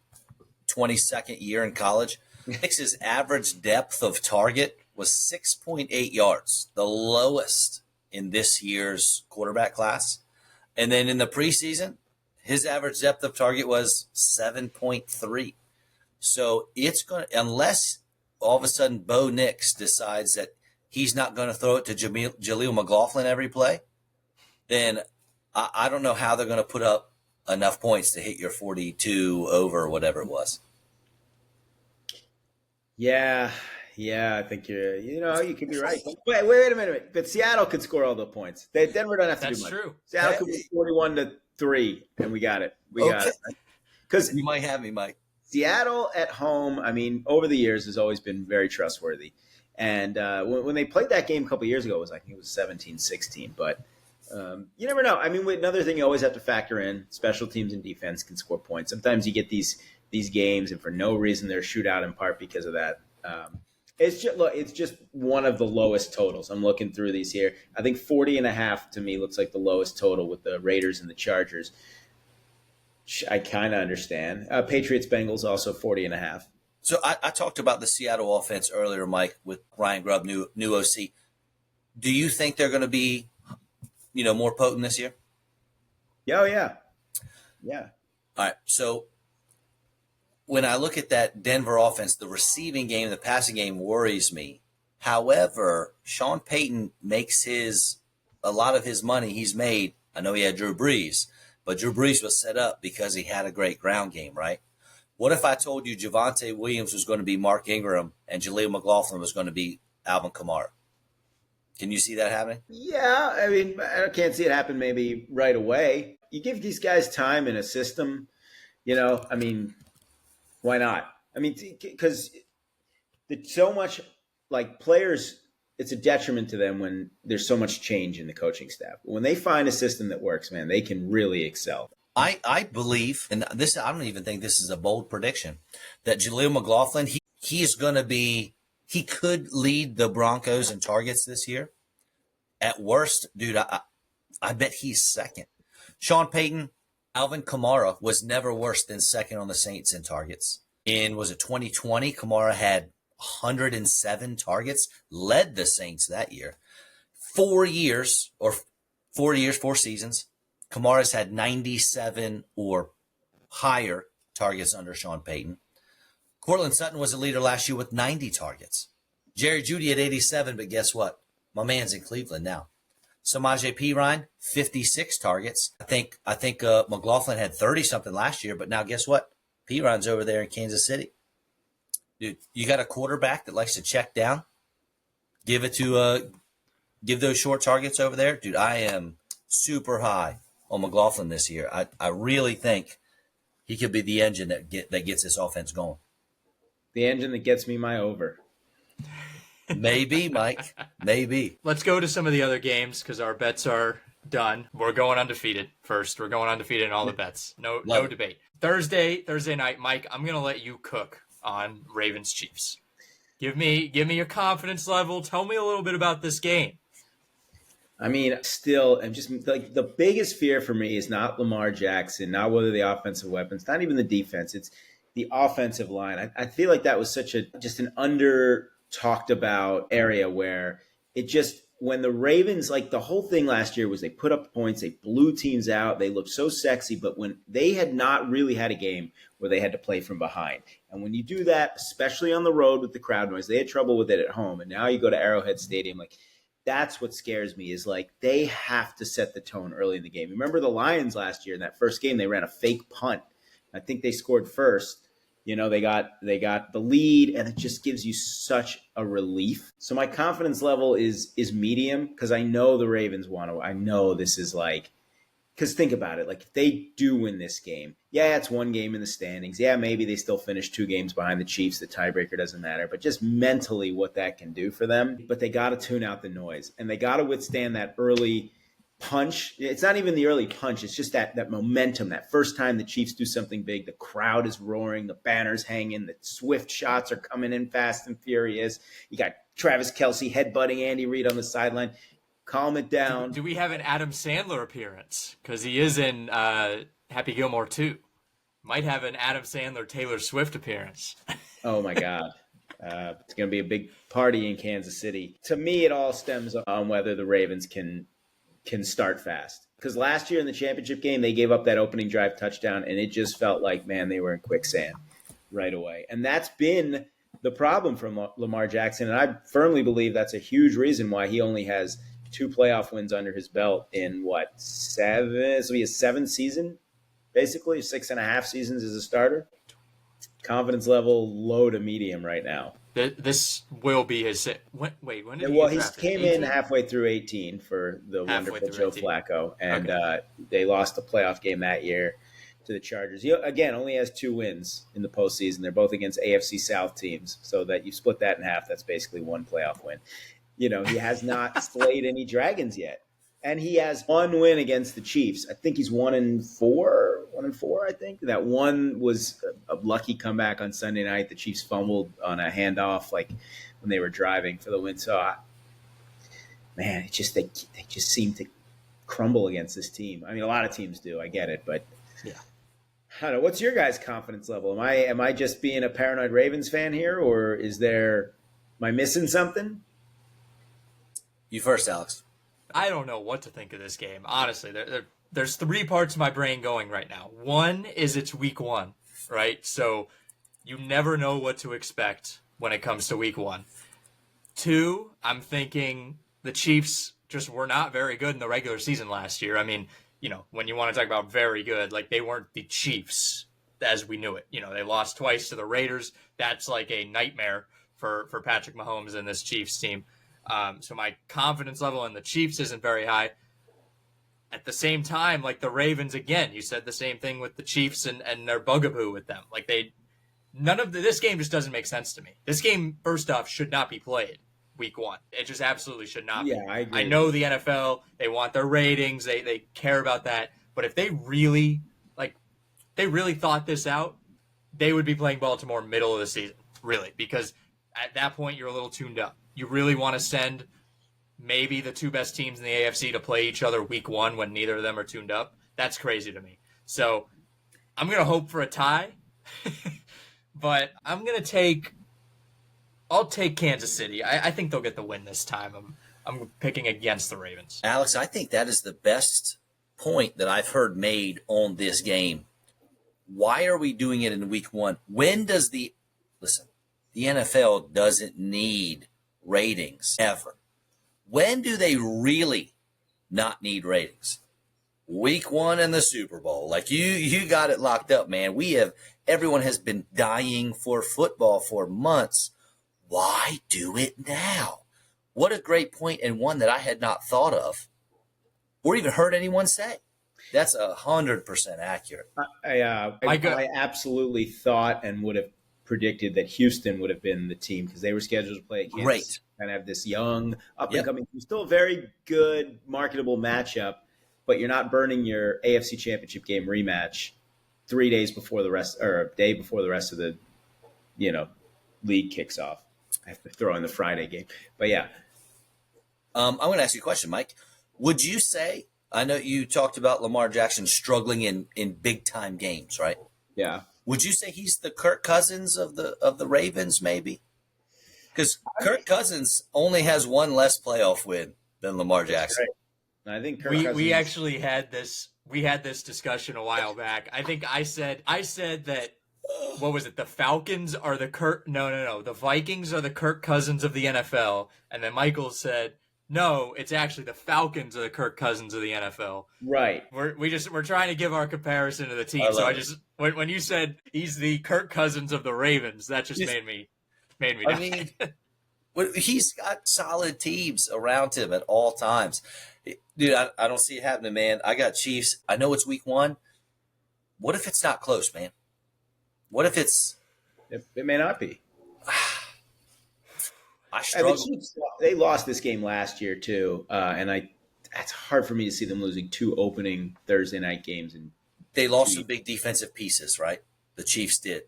22nd year in college. Nix's average depth of target was 6.8 yards, the lowest in this year's quarterback class. And then in the preseason, his average depth of target was 7.3. So it's going to, unless all of a sudden Bo Nix decides that he's not going to throw it to Jaleel McLaughlin every play, then I don't know how they're going to put up enough points to hit your 42 over or whatever it was. Yeah, I think you could be right. Wait a minute. But Seattle could score all the points. Denver don't have to That's do much. true. Seattle could be 41-3, and we got it. We got it. Because You might have me, Mike. Seattle at home, I mean, over the years has always been very trustworthy. And when they played that game a couple years ago, I think it was 17-16. But you never know. I mean, another thing you always have to factor in, special teams and defense can score points. Sometimes you get these games, and for no reason they're shootout in part because of that. It's just one of the lowest totals. I'm looking through these here. I think 40.5 to me looks like the lowest total with the Raiders and the Chargers. I kind of understand. Patriots Bengals also 40.5. So I talked about the Seattle offense earlier, Mike, with Ryan Grubb, new OC. Do you think they're going to be, more potent this year? Oh yeah, yeah. All right. So when I look at that Denver offense, the receiving game, the passing game worries me. However, Sean Payton makes a lot of his money he's made. I know he had Drew Brees, but Drew Brees was set up because he had a great ground game, right? What if I told you Javonte Williams was going to be Mark Ingram and Jaleel McLaughlin was going to be Alvin Kamara? Can you see that happening? Yeah, I mean, I can't see it happen maybe right away. You give these guys time in a system, I mean, why not? I mean, because so much like players, it's a detriment to them when there's so much change in the coaching staff. When they find a system that works, man, they can really excel. I believe, and this I don't even think this is a bold prediction, that Jaleel McLaughlin, he could lead the Broncos in targets this year. At worst, dude, I bet he's second. Sean Payton, Alvin Kamara was never worse than second on the Saints in targets. Was it 2020? Kamara had 107 targets, led the Saints that year. 4 seasons. Kamara's had 97 or higher targets under Sean Payton. Cortland Sutton was a leader last year with 90 targets. Jerry Jeudy at 87, but guess what? My man's in Cleveland now. Samaje Perine, 56 targets. I think McLaughlin had 30-something last year, but now guess what? Perine's over there in Kansas City. Dude, you got a quarterback that likes to check down? Give those short targets over there? Dude, I am super high on McLaughlin this year. I really think he could be the engine that gets this offense going. The engine that gets me my over. Maybe, Mike. Maybe. Let's go to some of the other games because our bets are done. We're going undefeated first. We're going undefeated in all the bets. No debate. Thursday night, Mike, I'm going to let you cook on Ravens Chiefs. Give me your confidence level. Tell me a little bit about this game. I mean, still, I'm just like the biggest fear for me is not Lamar Jackson, not whether the offensive weapons, not even the defense. It's the offensive line. I feel like that was such just an under talked about area where it just, when the Ravens, like the whole thing last year was they put up points, they blew teams out, they looked so sexy, but when they had not really had a game where they had to play from behind. And when you do that, especially on the road with the crowd noise, they had trouble with it at home. And now you go to Arrowhead Stadium, like that's what scares me is like they have to set the tone early in the game. Remember the Lions last year in that first game, they ran a fake punt. I think they scored first. They got the lead, and it just gives you such a relief. So my confidence level is medium because I know the Ravens want to. I know this is like, because think about it, like if they do win this game, yeah, it's one game in the standings. Yeah, maybe they still finish 2 games behind the Chiefs. The tiebreaker doesn't matter, but just mentally what that can do for them. But they got to tune out the noise, and they got to withstand that early punch. It's not even the early punch. It's just that momentum. That first time the Chiefs do something big, the crowd is roaring, the banner's hanging, the swift shots are coming in fast and furious. You got Travis Kelce headbutting Andy Reid on the sideline. Calm it down. Do we have an Adam Sandler appearance? Because he is in Happy Gilmore 2. Might have an Adam Sandler Taylor Swift appearance. Oh my God. It's going to be a big party in Kansas City. To me, it all stems on whether the Ravens can start fast. Because last year in the championship game, they gave up that opening drive touchdown, and it just felt like, man, they were in quicksand right away. And that's been the problem from Lamar Jackson, and I firmly believe that's a huge reason why he only has 2 playoff wins under his belt in, 7? This will be his 7th season, basically, 6.5 seasons as a starter. Confidence level low to medium right now. This will be his. When did he? Well, he came 18? In halfway through 18 for the wonderful Joe 18. Flacco, and they lost the playoff game that year to the Chargers. He, again, only has 2 wins in the postseason. They're both against AFC South teams, so that you split that in half. That's basically 1 playoff win. He has not slayed any dragons yet, and he has 1 win against the Chiefs. I think he's 1-4. 1-4, I think. That one was a lucky comeback on Sunday night. The Chiefs fumbled on a handoff, like when they were driving for the win. So, man, they just seem to crumble against this team. I mean, a lot of teams do. I get it, but yeah. I don't know. What's your guys' confidence level? Am I just being a paranoid Ravens fan here, or am I missing something? You first, Alex. I don't know what to think of this game. Honestly, there's three parts of my brain going right now. One is it's week one, right? So you never know what to expect when it comes to week one. Two, I'm thinking the Chiefs just were not very good in the regular season last year. I mean, when you want to talk about very good, like they weren't the Chiefs as we knew it. They lost twice to the Raiders. That's like a nightmare for Patrick Mahomes and this Chiefs team. So my confidence level in the Chiefs isn't very high. At the same time, like the Ravens, again, you said the same thing with the Chiefs and their bugaboo with them. Like this game just doesn't make sense to me. This game, first off, should not be played week one. It just absolutely should not be. I agree. I know the NFL, they want their ratings, they care about that. But if they really thought this out, they would be playing Baltimore middle of the season, really, because at that point you're a little tuned up. You really want to send maybe the two best teams in the AFC to play each other week one when neither of them are tuned up. That's crazy to me. So I'm going to hope for a tie, but I'll take Kansas City. I think they'll get the win this time. I'm picking against the Ravens. Alex, I think that is the best point that I've heard made on this game. Why are we doing it in week one? When does the NFL doesn't need ratings ever. When do they really not need ratings? Week one in the Super Bowl. Like you got it locked up, man. Everyone has been dying for football for months. Why do it now? What a great point, and one that I had not thought of or even heard anyone say. That's 100% accurate. I absolutely thought and would have predicted that Houston would have been the team because they were scheduled to play against Great. and have this young, up-and-coming, still a very good, marketable matchup, but you're not burning your AFC Championship game rematch 3 days before the rest, or a day before the rest of the, league kicks off. I have to throw in the Friday game. But, yeah. I'm going to ask you a question, Mike. Would you say, I know you talked about Lamar Jackson struggling in big-time games, right? Yeah. Would you say he's the Kirk Cousins of the Ravens, maybe? Because Kirk Cousins only has one less playoff win than Lamar Jackson. Right. I think Kirk we actually had this discussion a while back. I think I said that, what was it? The Falcons are the the Vikings are the Kirk Cousins of the NFL, and then Michael said, no, it's actually the Falcons are the Kirk Cousins of the NFL. Right. We're trying to give our comparison to the team. So when you said he's the Kirk Cousins of the Ravens, that just made me. I mean, he's got solid teams around him at all times. Dude, I don't see it happening, man. I got Chiefs. I know it's week one. What if it's not close, man? What if it's... It may not be. I struggle. The Chiefs, they lost this game last year, too. And that's hard for me to see them losing two opening Thursday night games. They lost some big defensive pieces, right? The Chiefs did.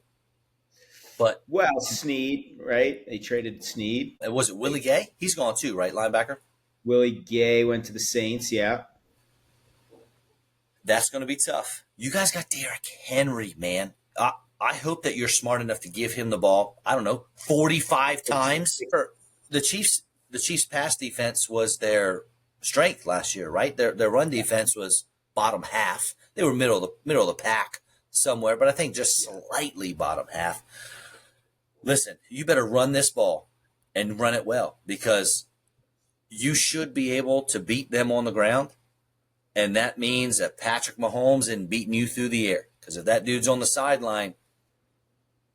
Snead, right? They traded Snead. Was it Willie Gay? He's gone too, right? Linebacker? Willie Gay went to the Saints, yeah. That's going to be tough. You guys got Derrick Henry, man. I hope that you're smart enough to give him the ball, 45 times. The Chiefs' pass defense was their strength last year, right? Their run defense was bottom half. They were middle of the pack somewhere, but I think just slightly bottom half. Listen, you better run this ball and run it well because you should be able to beat them on the ground, and that means that Patrick Mahomes isn't beating you through the air because if that dude's on the sideline,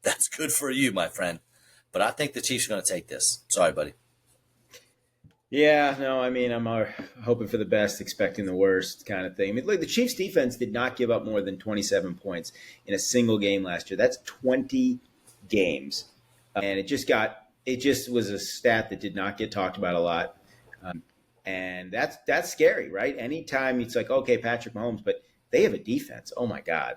that's good for you, my friend. But I think the Chiefs are going to take this. Sorry, buddy. Yeah, no, I mean, I'm hoping for the best, expecting the worst kind of thing. I mean, look, the Chiefs' defense did not give up more than 27 points in a single game last year. That's 20 games. And it just was a stat that did not get talked about a lot. And that's scary, right? Anytime it's like, okay, Patrick Mahomes, but they have a defense. Oh, my God.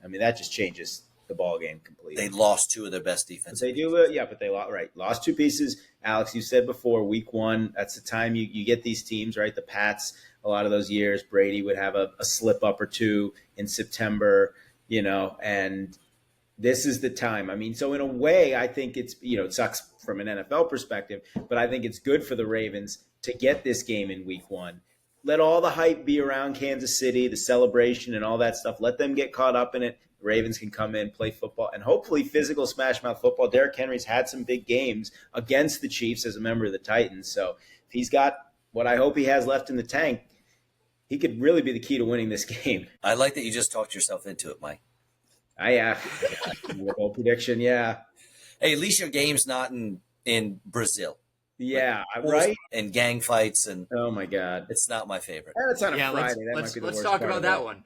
I mean, that just changes the ball game completely. They lost two of their best defenses. They do, but they lost two pieces. Alex, you said before, week one, that's the time you get these teams, right? The Pats, a lot of those years, Brady would have a slip up or two in September, and this is the time. I mean, so in a way, I think it's, it sucks from an NFL perspective, but I think it's good for the Ravens to get this game in week one. Let all the hype be around Kansas City, the celebration and all that stuff. Let them get caught up in it. The Ravens can come in, play football, and hopefully physical smash mouth football. Derrick Henry's had some big games against the Chiefs as a member of the Titans. So if he's got what I hope he has left in the tank, he could really be the key to winning this game. I like that you just talked yourself into it, Mike. Bold prediction, yeah. Hey, at least your game's not in Brazil. Yeah, right? And gang fights, and oh my God. It's not my favorite. And it's on a Yeah, Friday. let's talk about that one.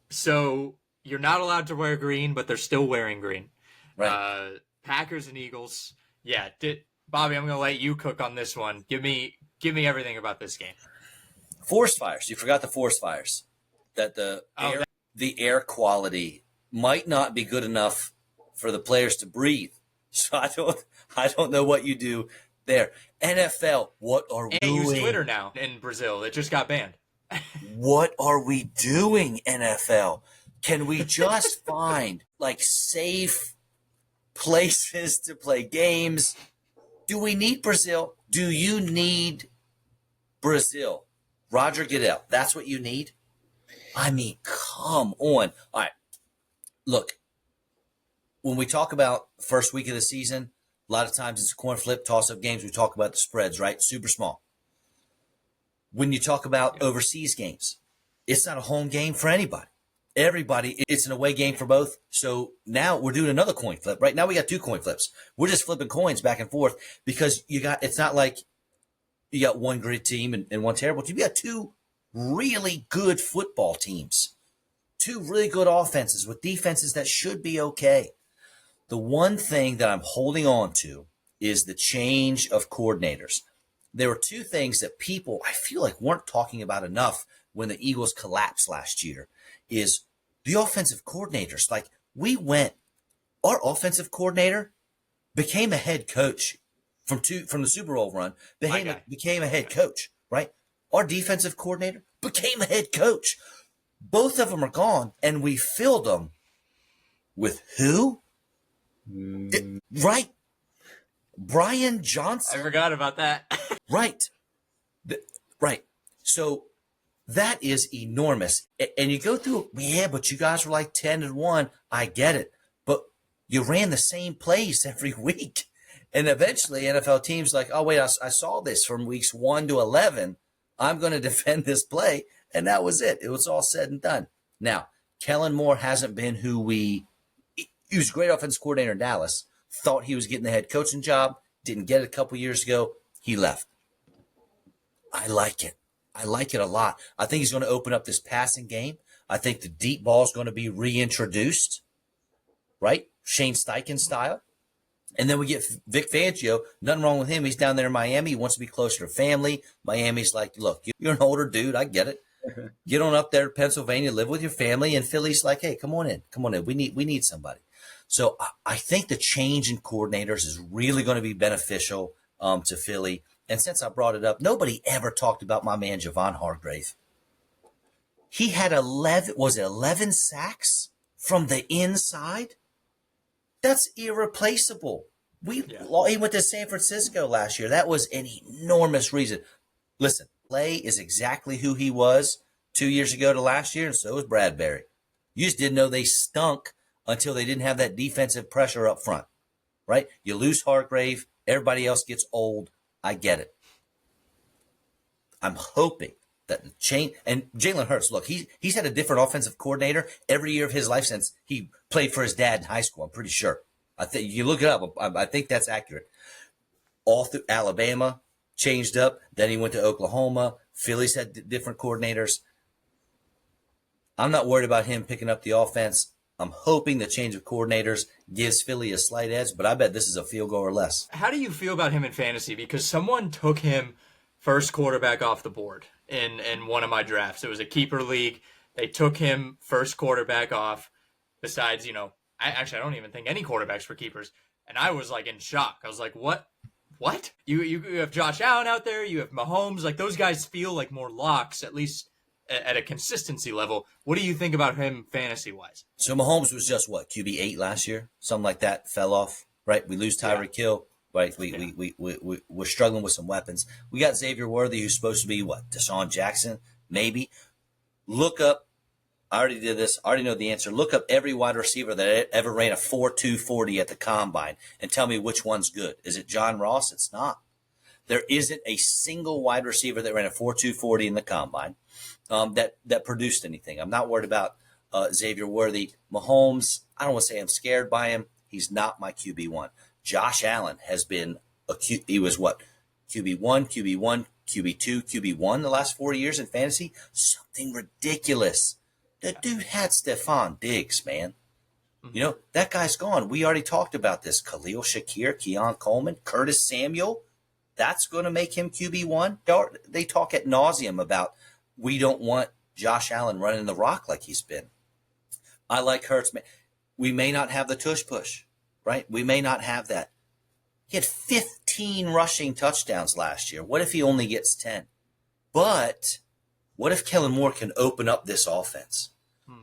So you're not allowed to wear green, but they're still wearing green. Right. Packers and Eagles. Yeah, Bobby, I'm going to let you cook on this one. Give me everything about this game. Forest fires. You forgot the forest fires. That the air quality might not be good enough for the players to breathe. So I don't know what you do there. NFL, what are we doing? Use Twitter now in Brazil. It just got banned. What are we doing, NFL? Can we just find like safe places to play games? Do we need Brazil? Do you need Brazil? Roger Goodell, that's what you need? I mean, come on. All right. Look, when we talk about first week of the season, a lot of times it's coin flip, toss-up games. We talk about the spreads, right? Super small. When you talk about overseas games, it's not a home game for anybody. Everybody, it's an away game for both. So now we're doing another coin flip. Right now we got 2 coin flips. We're just flipping coins back and forth because it's not like you got one great team and one terrible team. You got 2 really good football teams, 2 really good offenses with defenses that should be okay. The one thing that I'm holding on to is the change of coordinators. There were 2 things that people, I feel like, weren't talking about enough when the Eagles collapsed last year is the offensive coordinators. Like our offensive coordinator became a head coach from the Super Bowl run, became a head coach, right? Our defensive coordinator became a head coach. Both of them are gone, and we filled them with who? Right. Brian Johnson. I forgot about that. Right. Right. So that is enormous. And you go through, yeah, but you guys were like 10-1. I get it. But you ran the same plays every week. And eventually NFL teams like, oh, wait, I saw this from weeks 1 to 11. I'm going to defend this play. And that was it. It was all said and done. Now, Kellen Moore hasn't been he was a great offensive coordinator in Dallas, thought he was getting the head coaching job, didn't get it a couple years ago. He left. I like it. I like it a lot. I think he's going to open up this passing game. I think the deep ball is going to be reintroduced, right? Shane Steichen style. And then we get Vic Fangio. Nothing wrong with him. He's down there in Miami. He wants to be closer to family. Miami's like, look, you're an older dude. I get it. Get on up there to Pennsylvania, live with your family. And Philly's like, hey, come on in. Come on in. We need somebody. So I think the change in coordinators is really going to be beneficial to Philly. And since I brought it up, nobody ever talked about my man, Javon Hargrave. He had 11 sacks from the inside? That's irreplaceable. He went to San Francisco last year. That was an enormous reason. Listen, Clay is exactly who he was 2 years ago to last year, and so was Bradbury. You just didn't know they stunk until they didn't have that defensive pressure up front, right? You lose Hargrave, everybody else gets old. I get it. I'm hoping that the change, and Jalen Hurts, look, he's had a different offensive coordinator every year of his life since he played for his dad in high school. I'm pretty sure. I think you look it up. I think that's accurate. All through Alabama, changed up. Then he went to Oklahoma. Philly's had different coordinators. I'm not worried about him picking up the offense. I'm hoping the change of coordinators gives Philly a slight edge, but I bet this is a field goal or less. How do you feel about him in fantasy? Because someone took him first quarterback off the board in one of my drafts. It was a keeper league. They took him first quarterback off. Besides, I don't even think any quarterbacks were keepers. And I was like in shock. I was like, what? What? You have Josh Allen out there. You have Mahomes. Like those guys feel like more locks, at least at a consistency level. What do you think about him fantasy-wise? So Mahomes was just, QB 8 last year? Something like that, fell off, right? We lose Tyreek Hill. right? Yeah. We're struggling with some weapons. We got Xavier Worthy, who's supposed to be what? Deshaun Jackson, maybe. Look up. I already did this. I already know the answer. Look up every wide receiver that ever ran a 4.2 40 at the combine and tell me which one's good. Is it John Ross? It's not. There isn't a single wide receiver that ran a 4.2 40 in the combine that produced anything. I'm not worried about Xavier Worthy. Mahomes, I don't want to say I'm scared by him. He's not my QB1. Josh Allen has been he was what? QB1, QB2, QB1 the last 4 years in fantasy? Something ridiculous. The dude had Stephon Diggs, man. You know, that guy's gone. We already talked about this. Khalil Shakir, Keon Coleman, Curtis Samuel. That's going to make him QB1. They talk ad nauseum about we don't want Josh Allen running the rock like he's been. I like Hurts. We may not have the tush push, right? We may not have that. He had 15 rushing touchdowns last year. What if he only gets 10? But what if Kellen Moore can open up this offense?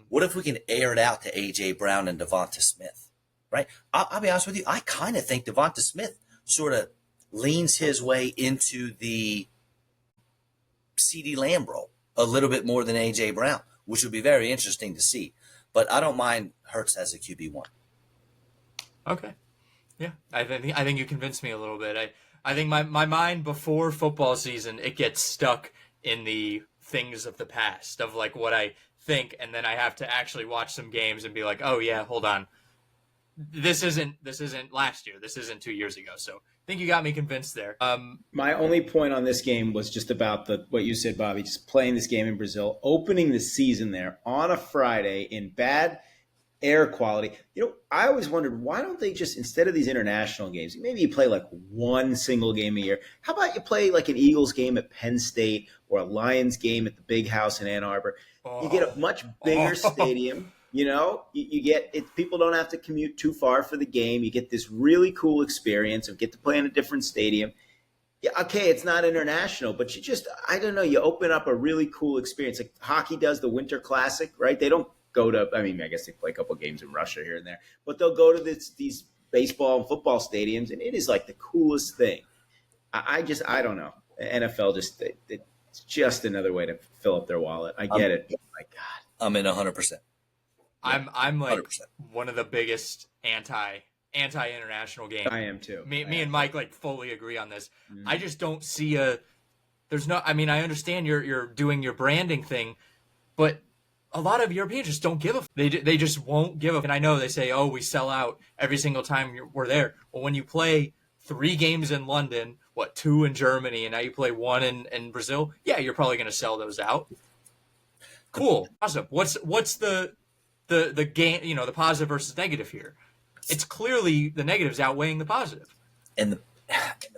What if we can air it out to A.J. Brown and Devonta Smith, right? I'll be honest with you. I kind of think Devonta Smith sort of leans his way into the CeeDee Lamb role a little bit more than A.J. Brown, which would be very interesting to see. But I don't mind Hurts as a QB1. Okay. Yeah. I think you convinced me a little bit. I think my mind before football season, it gets stuck in the things of the past, of like what I think, and then I have to actually watch some games and be like, oh yeah, hold on. This isn't last year. This isn't 2 years ago. So I think you got me convinced there. My only point on this game was just about what you said, Bobby, just playing this game in Brazil, opening the season there on a Friday in bad air quality. You know, I always wondered, why don't they just, instead of these international games, maybe you play like one single game a year. How about you play like an Eagles game at Penn State or a Lions game at the Big House in Ann Arbor? You get a much bigger stadium. You know, you get it. People don't have to commute too far for the game. You get this really cool experience of get to play in a different stadium. Yeah, okay, it's not international, but I don't know, you open up a really cool experience. Like hockey does the Winter Classic, right? They don't go to, I mean, I guess they play a couple games in Russia here and there, but they'll go to these baseball and football stadiums, and it is like the coolest thing. I don't know. NFL it's just another way to fill up their wallet. I get it. My God. I'm in 100%. I'm like 100%. one of the biggest anti-international games. I am too. Me and Mike like fully agree on this. Mm. I just don't see there's no, I mean, I understand you're doing your branding thing, but a lot of Europeans just don't give a they just won't give a. And I know they say, oh, we sell out every single time we're there. Well, when you play 3 games in London, 2 in Germany, and now you play 1 in Brazil, yeah, you're probably going to sell those out. Cool. Awesome. What's the game, you know, the positive versus negative here? It's clearly the negatives outweighing the positive. And the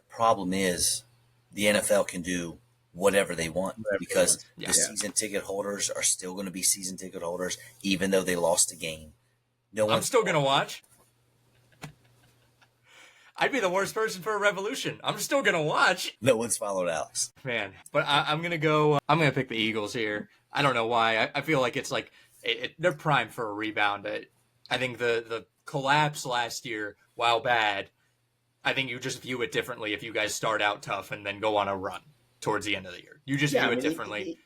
problem is the NFL can do whatever they want because the season ticket holders are still going to be season ticket holders even though they lost a game. I'm still going to watch. I'd be the worst person for a revolution. I'm still going to watch. No one's followed Alex. Man, but I'm going to go, I'm going to pick the Eagles here. I don't know why. I feel like it's like, they're primed for a rebound. I think the collapse last year, while bad, I think you just view it differently if you guys start out tough and then go on a run towards the end of the year. You just view it differently.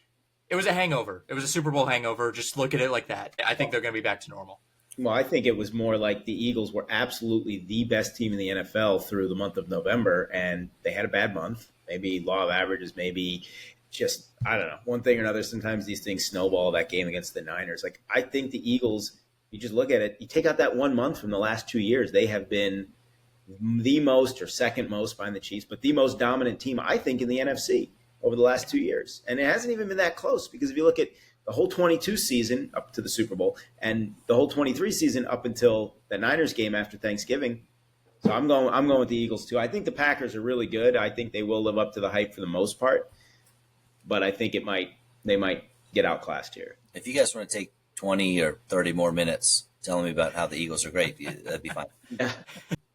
It was a hangover. It was a Super Bowl hangover. Just look at it like that. I think they're going to be back to normal. Well, I think it was more like the Eagles were absolutely the best team in the NFL through the month of November, and they had a bad month. Maybe law of averages, maybe just, I don't know, one thing or another. Sometimes these things snowball. That game against the Niners. Like, I think the Eagles, you just look at it, you take out that 1 month from the last 2 years, they have been the most or second most behind the Chiefs, but the most dominant team, I think, in the NFC over the last 2 years. And it hasn't even been that close because if you look at the whole 22 season up to the Super Bowl and the whole 23 season up until the Niners game after Thanksgiving. So I'm going with the Eagles too. I think the Packers are really good. I think they will live up to the hype for the most part, but I think they might get outclassed here. If you guys want to take 20 or 30 more minutes telling me about how the Eagles are great, that'd be fine. Yeah.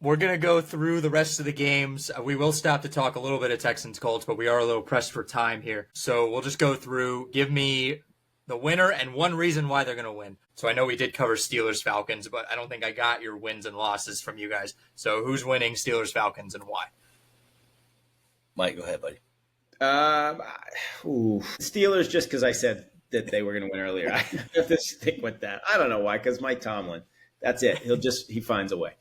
We're going to go through the rest of the games. We will stop to talk a little bit of Texans Colts, but we are a little pressed for time here. So we'll just go through. Give me the winner and one reason why they're going to win. So I know we did cover Steelers Falcons, but I don't think I got your wins and losses from you guys. So who's winning Steelers Falcons and why? Mike, go ahead, buddy. Steelers, just because I said that they were going to win earlier. I have to stick with that. I don't know why, because Mike Tomlin. That's it. He finds a way.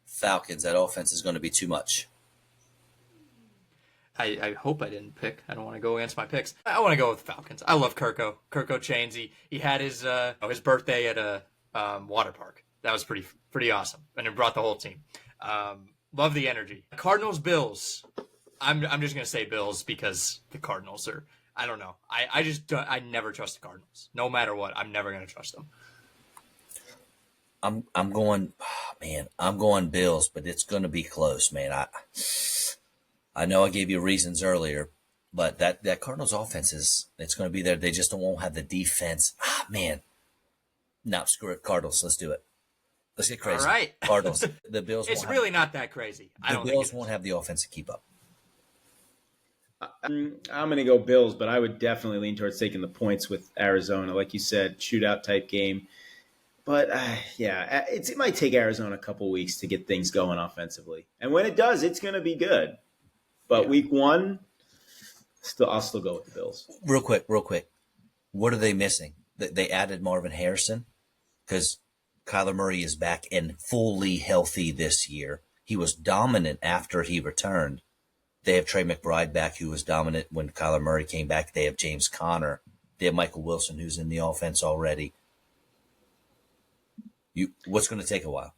Falcons, that offense is going to be too much. I hope I didn't pick. I don't want to go against my picks. I want to go with Falcons. I love Kirko. Kirko Chains. He had his birthday at a water park. That was pretty awesome, and it brought the whole team. Love the energy. Cardinals Bills. I'm just gonna say Bills because the Cardinals are. I don't know. I never trust the Cardinals. No matter what, I'm never gonna trust them. I'm going Bills, but it's going to be close, man. I know I gave you reasons earlier, but that Cardinals offense it's going to be there. They just won't have the defense. Man. No, screw it. Cardinals. Let's do it. Let's get crazy. All right. Cardinals. The Bills. It's really not that crazy. The Bills won't have the offense to keep up. I'm going to go Bills, but I would definitely lean towards taking the points with Arizona. Like you said, shootout type game. But, it might take Arizona a couple weeks to get things going offensively. And when it does, it's going to be good. But week one, I'll still go with the Bills. Real quick. What are they missing? They added Marvin Harrison because Kyler Murray is back and fully healthy this year. He was dominant after he returned. They have Trey McBride back, who was dominant when Kyler Murray came back. They have James Conner. They have Michael Wilson, who's in the offense already. What's going to take a while?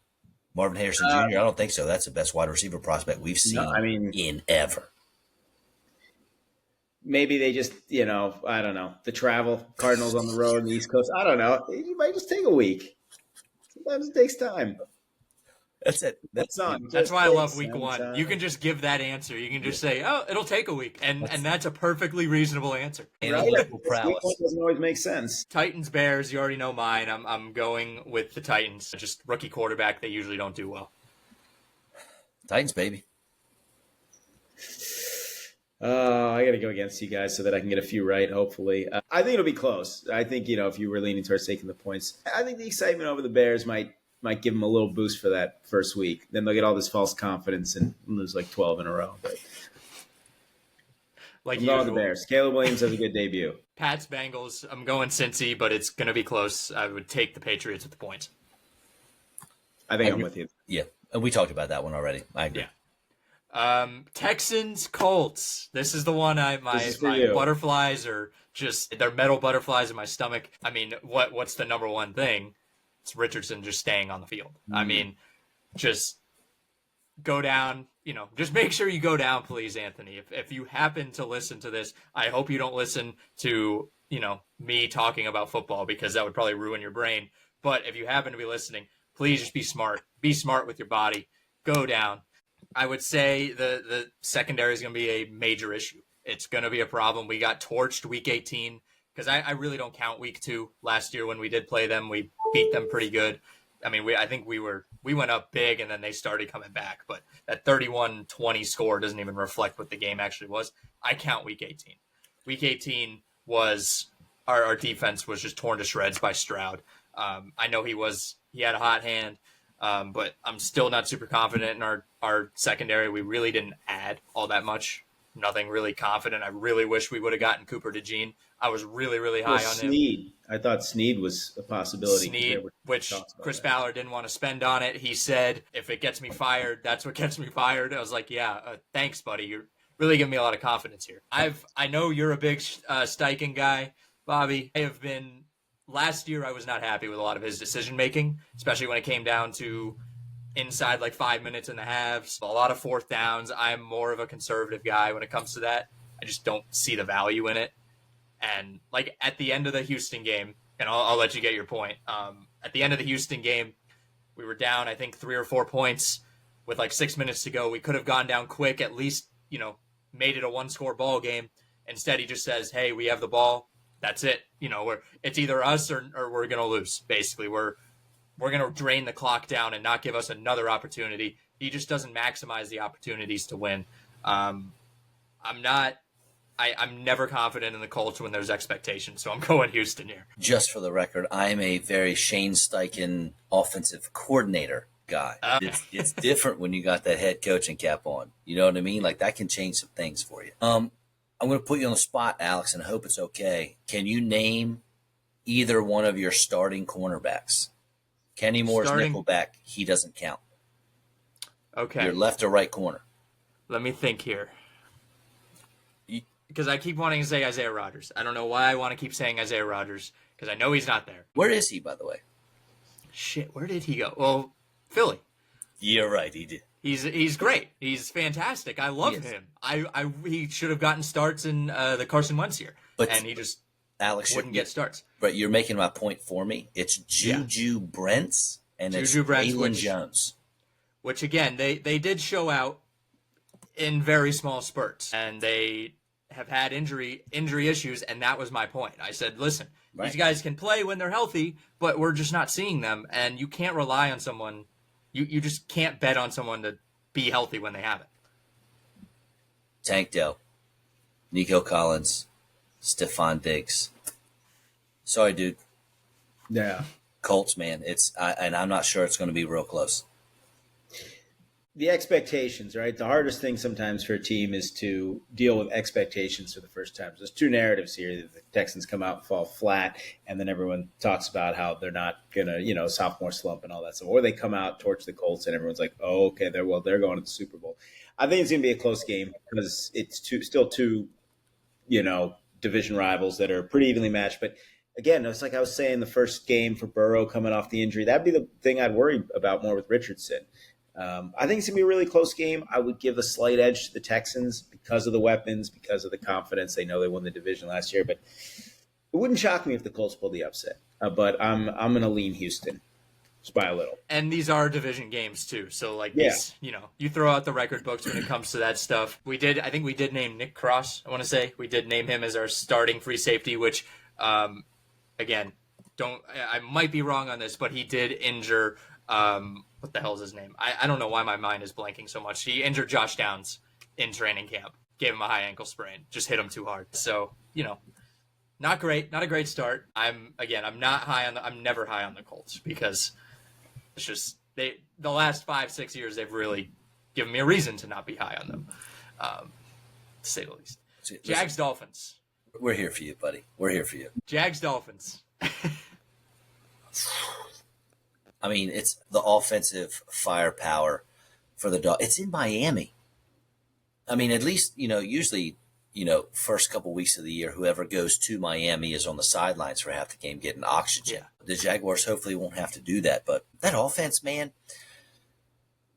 Marvin Harrison Jr.? I don't think so. That's the best wide receiver prospect we've seen in ever. Maybe they just, I don't know, the travel, Cardinals on the road, the East Coast. I don't know. You might just take a week. Sometimes it takes time. That's it. That's why I love week one. You can just give that answer. You can just say, "Oh, it'll take a week," and that's a perfectly reasonable answer. Analytical prowess. Week one doesn't always make sense. Titans Bears. You already know mine. I'm going with the Titans. Just rookie quarterback. They usually don't do well. Titans, baby. I got to go against you guys so that I can get a few right, hopefully. I think it'll be close. I think, if you were leaning towards taking the points, I think the excitement over the Bears might give them a little boost for that first week. Then they'll get all this false confidence and lose like 12 in a row. But I'm going the Bears. Caleb Williams has a good debut. Pats Bengals. I'm going Cincy, but it's going to be close. I would take the Patriots with the points. I think I'm with you. Yeah, and we talked about that one already. I agree. Yeah. Texans Colts. This is the one my butterflies are just they're metal butterflies in my stomach. I mean, what's the number one thing? It's Richardson just staying on the field. Mm-hmm. I mean, just go down, just make sure you go down, please, Anthony. If you happen to listen to this, I hope you don't listen to, me talking about football because that would probably ruin your brain. But if you happen to be listening, please just be smart. Be smart with your body. Go down. I would say the secondary is going to be a major issue. It's going to be a problem. We got torched week 18 because I really don't count week 2. Last year when we did play them, we beat them pretty good. I mean, I think we went up big and then they started coming back. But that 31-20 score doesn't even reflect what the game actually was. I count week 18. Week 18 was our defense was just torn to shreds by Stroud. I know he had a hot hand. But I'm still not super confident in our secondary. We really didn't add all that much. Nothing really confident. I really wish we would have gotten Cooper DeJean. I was really, really high on him. I thought Snead was a possibility. Snead, which Chris Ballard didn't want to spend on it. He said, if it gets me fired, that's what gets me fired. I was like, thanks, buddy. You're really giving me a lot of confidence here. I know you're a big Steichen guy, Bobby. I have been... Last year, I was not happy with a lot of his decision-making, especially when it came down to inside like 5 minutes in the halves, a lot of fourth downs. I'm more of a conservative guy when it comes to that. I just don't see the value in it. And like at the end of the Houston game, and I'll let you get your point. At the end of the Houston game, we were down, I think, 3 or 4 points with like 6 minutes to go. We could have gone down quick, at least, made it a one-score ball game. Instead, he just says, hey, we have the ball. That's it. It's either us or we're going to lose. Basically, we're going to drain the clock down and not give us another opportunity. He just doesn't maximize the opportunities to win. I'm not I'm never confident in the Colts when there's expectations, so I'm going Houston here. Just for the record, I'm a very Shane Steichen offensive coordinator guy. Okay. It's different when you got that head coaching cap on. You know what I mean? Like that can change some things for you. I'm going to put you on the spot, Alex, and I hope it's okay. Can you name either one of your starting cornerbacks? Kenny Moore's nickelback, he doesn't count. Okay. Your left or right corner. Let me think here. Because I keep wanting to say Isaiah Rodgers. I don't know why I want to keep saying Isaiah Rodgers, because I know he's not there. Where is he, by the way? Shit, where did he go? Well, Philly. You're right, he did. He's great. He's fantastic. I love him. He should have gotten starts in the Carson Wentz year, and he just wouldn't get starts. But you're making my point for me. It's Juju Brents and Juju it's Waylon Jones. Which, again, they did show out in very small spurts, and they have had injury issues, and that was my point. I said, listen, these guys can play when they're healthy, but we're just not seeing them, and you can't rely on someone. You just can't bet on someone to be healthy when they have it. Tank Dell, Nico Collins, Stephon Diggs. Sorry, dude. Yeah. Colts, man. And I'm not sure it's going to be real close. The expectations, right? The hardest thing sometimes for a team is to deal with expectations for the first time. There's two narratives here. The Texans come out and fall flat, and then everyone talks about how they're not going to, sophomore slump and all that stuff. Or they come out, torch the Colts, and everyone's like, oh, okay, they're going to the Super Bowl. I think it's going to be a close game because it's still two, division rivals that are pretty evenly matched. But again, it's like I was saying, the first game for Burrow coming off the injury, that'd be the thing I'd worry about more with Richardson. I think it's going to be a really close game. I would give a slight edge to the Texans because of the weapons, because of the confidence. They know they won the division last year, but it wouldn't shock me if the Colts pulled the upset. But I'm going to lean Houston just by a little. And these are division games too. So these, you throw out the record books when it comes to that stuff. I think we did name Nick Cross. I want to say we did name him as our starting free safety, which, again, I might be wrong on this, but he did injure, what the hell is his name? I don't know why my mind is blanking so much. He injured Josh Downs in training camp. Gave him a high ankle sprain. Just hit him too hard. So, not great. Not a great start. I'm never high on the Colts because it's just the last 5-6 years they've really given me a reason to not be high on them. To say the least. Jags Dolphins. We're here for you, buddy. We're here for you. Jags Dolphins. I mean, it's the offensive firepower for the Dolphins. It's in Miami. I mean, at least, usually, first couple weeks of the year, whoever goes to Miami is on the sidelines for half the game getting oxygen. Yeah. The Jaguars hopefully won't have to do that. But that offense, man,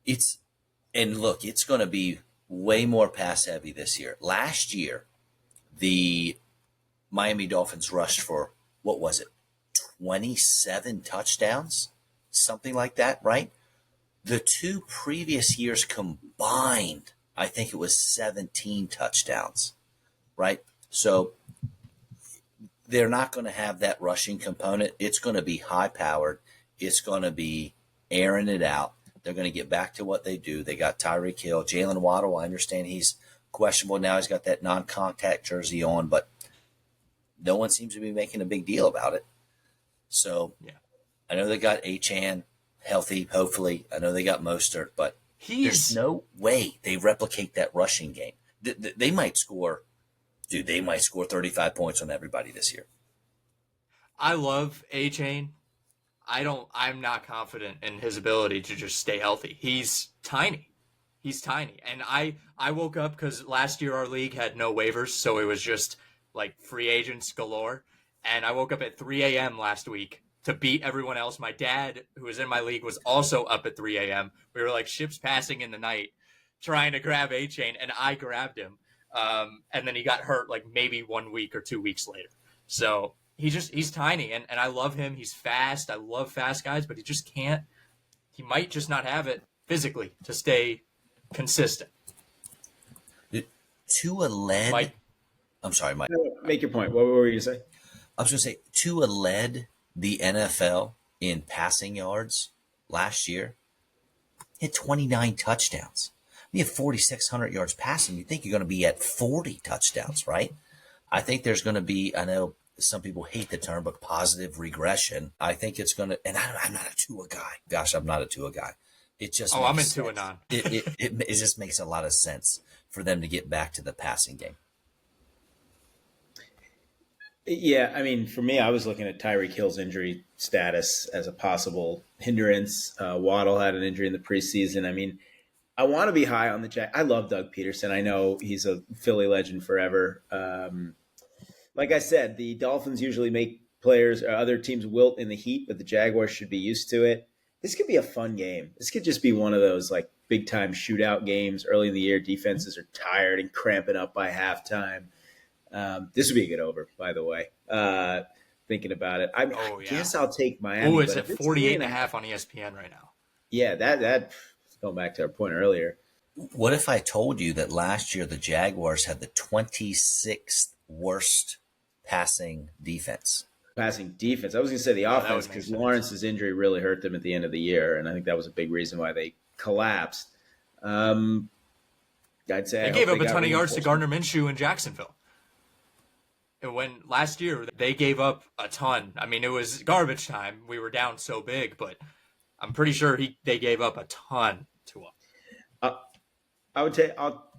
it's going to be way more pass heavy this year. Last year, the Miami Dolphins rushed for, 27 touchdowns? Something like that, right? The two previous years combined, I think it was 17 touchdowns, right? So they're not going to have that rushing component. It's going to be high-powered. It's going to be airing it out. They're going to get back to what they do. They got Tyreek Hill. Jalen Waddle, I understand he's questionable now. He's got that non-contact jersey on, but no one seems to be making a big deal about it. So, yeah. I know they got Achane healthy, hopefully. I know they got Mostert, but there's no way they replicate that rushing game. They might score 35 points on everybody this year. I love Achane. I'm not confident in his ability to just stay healthy. He's tiny. And I woke up because last year our league had no waivers, so it was just like free agents galore. And I woke up at 3 a.m. last week to beat everyone else. My dad, who was in my league, was also up at 3 a.m. We were like ships passing in the night trying to grab Achane, and I grabbed him. And then he got hurt like maybe 1 week or 2 weeks later. So he's tiny, and I love him. He's fast. I love fast guys, but he might just not have it physically to stay consistent. Tua led. I'm sorry, Mike. Make your point. What were you going to say? I was going to say Tua led the NFL in passing yards last year. He had 29 touchdowns. You have 4,600 yards passing. You think you're going to be at 40 touchdowns, right? I think there's going to be, I know some people hate the term, but positive regression. I think it's going to, and I'm not a Tua guy. Gosh, I'm not a Tua guy. It just I'm makes into sense. a non. It just makes a lot of sense for them to get back to the passing game. Yeah, I mean, for me, I was looking at Tyreek Hill's injury status as a possible hindrance. Waddle had an injury in the preseason. I mean, I want to be high on the Jack. I love Doug Peterson. I know he's a Philly legend forever. Like I said, the Dolphins usually make players or other teams wilt in the heat, but the Jaguars should be used to it. This could be a fun game. This could just be one of those like big time shootout games early in the year. Defenses are tired and cramping up by halftime. This would be a good over, by the way. Thinking about it, I guess I'll take Miami. Oh, it's at 48.5 on ESPN right now. Yeah, that going back to our point earlier. What if I told you that last year the Jaguars had the 26th worst passing defense? Passing defense. I was going to say the offense because Lawrence's injury really hurt them at the end of the year, and I think that was a big reason why they collapsed. I'd say they gave up a ton of yards to Gardner Minshew in Jacksonville. And when last year they gave up a ton. I mean, it was garbage time. We were down so big, but I'm pretty sure they gave up a ton to him. I'll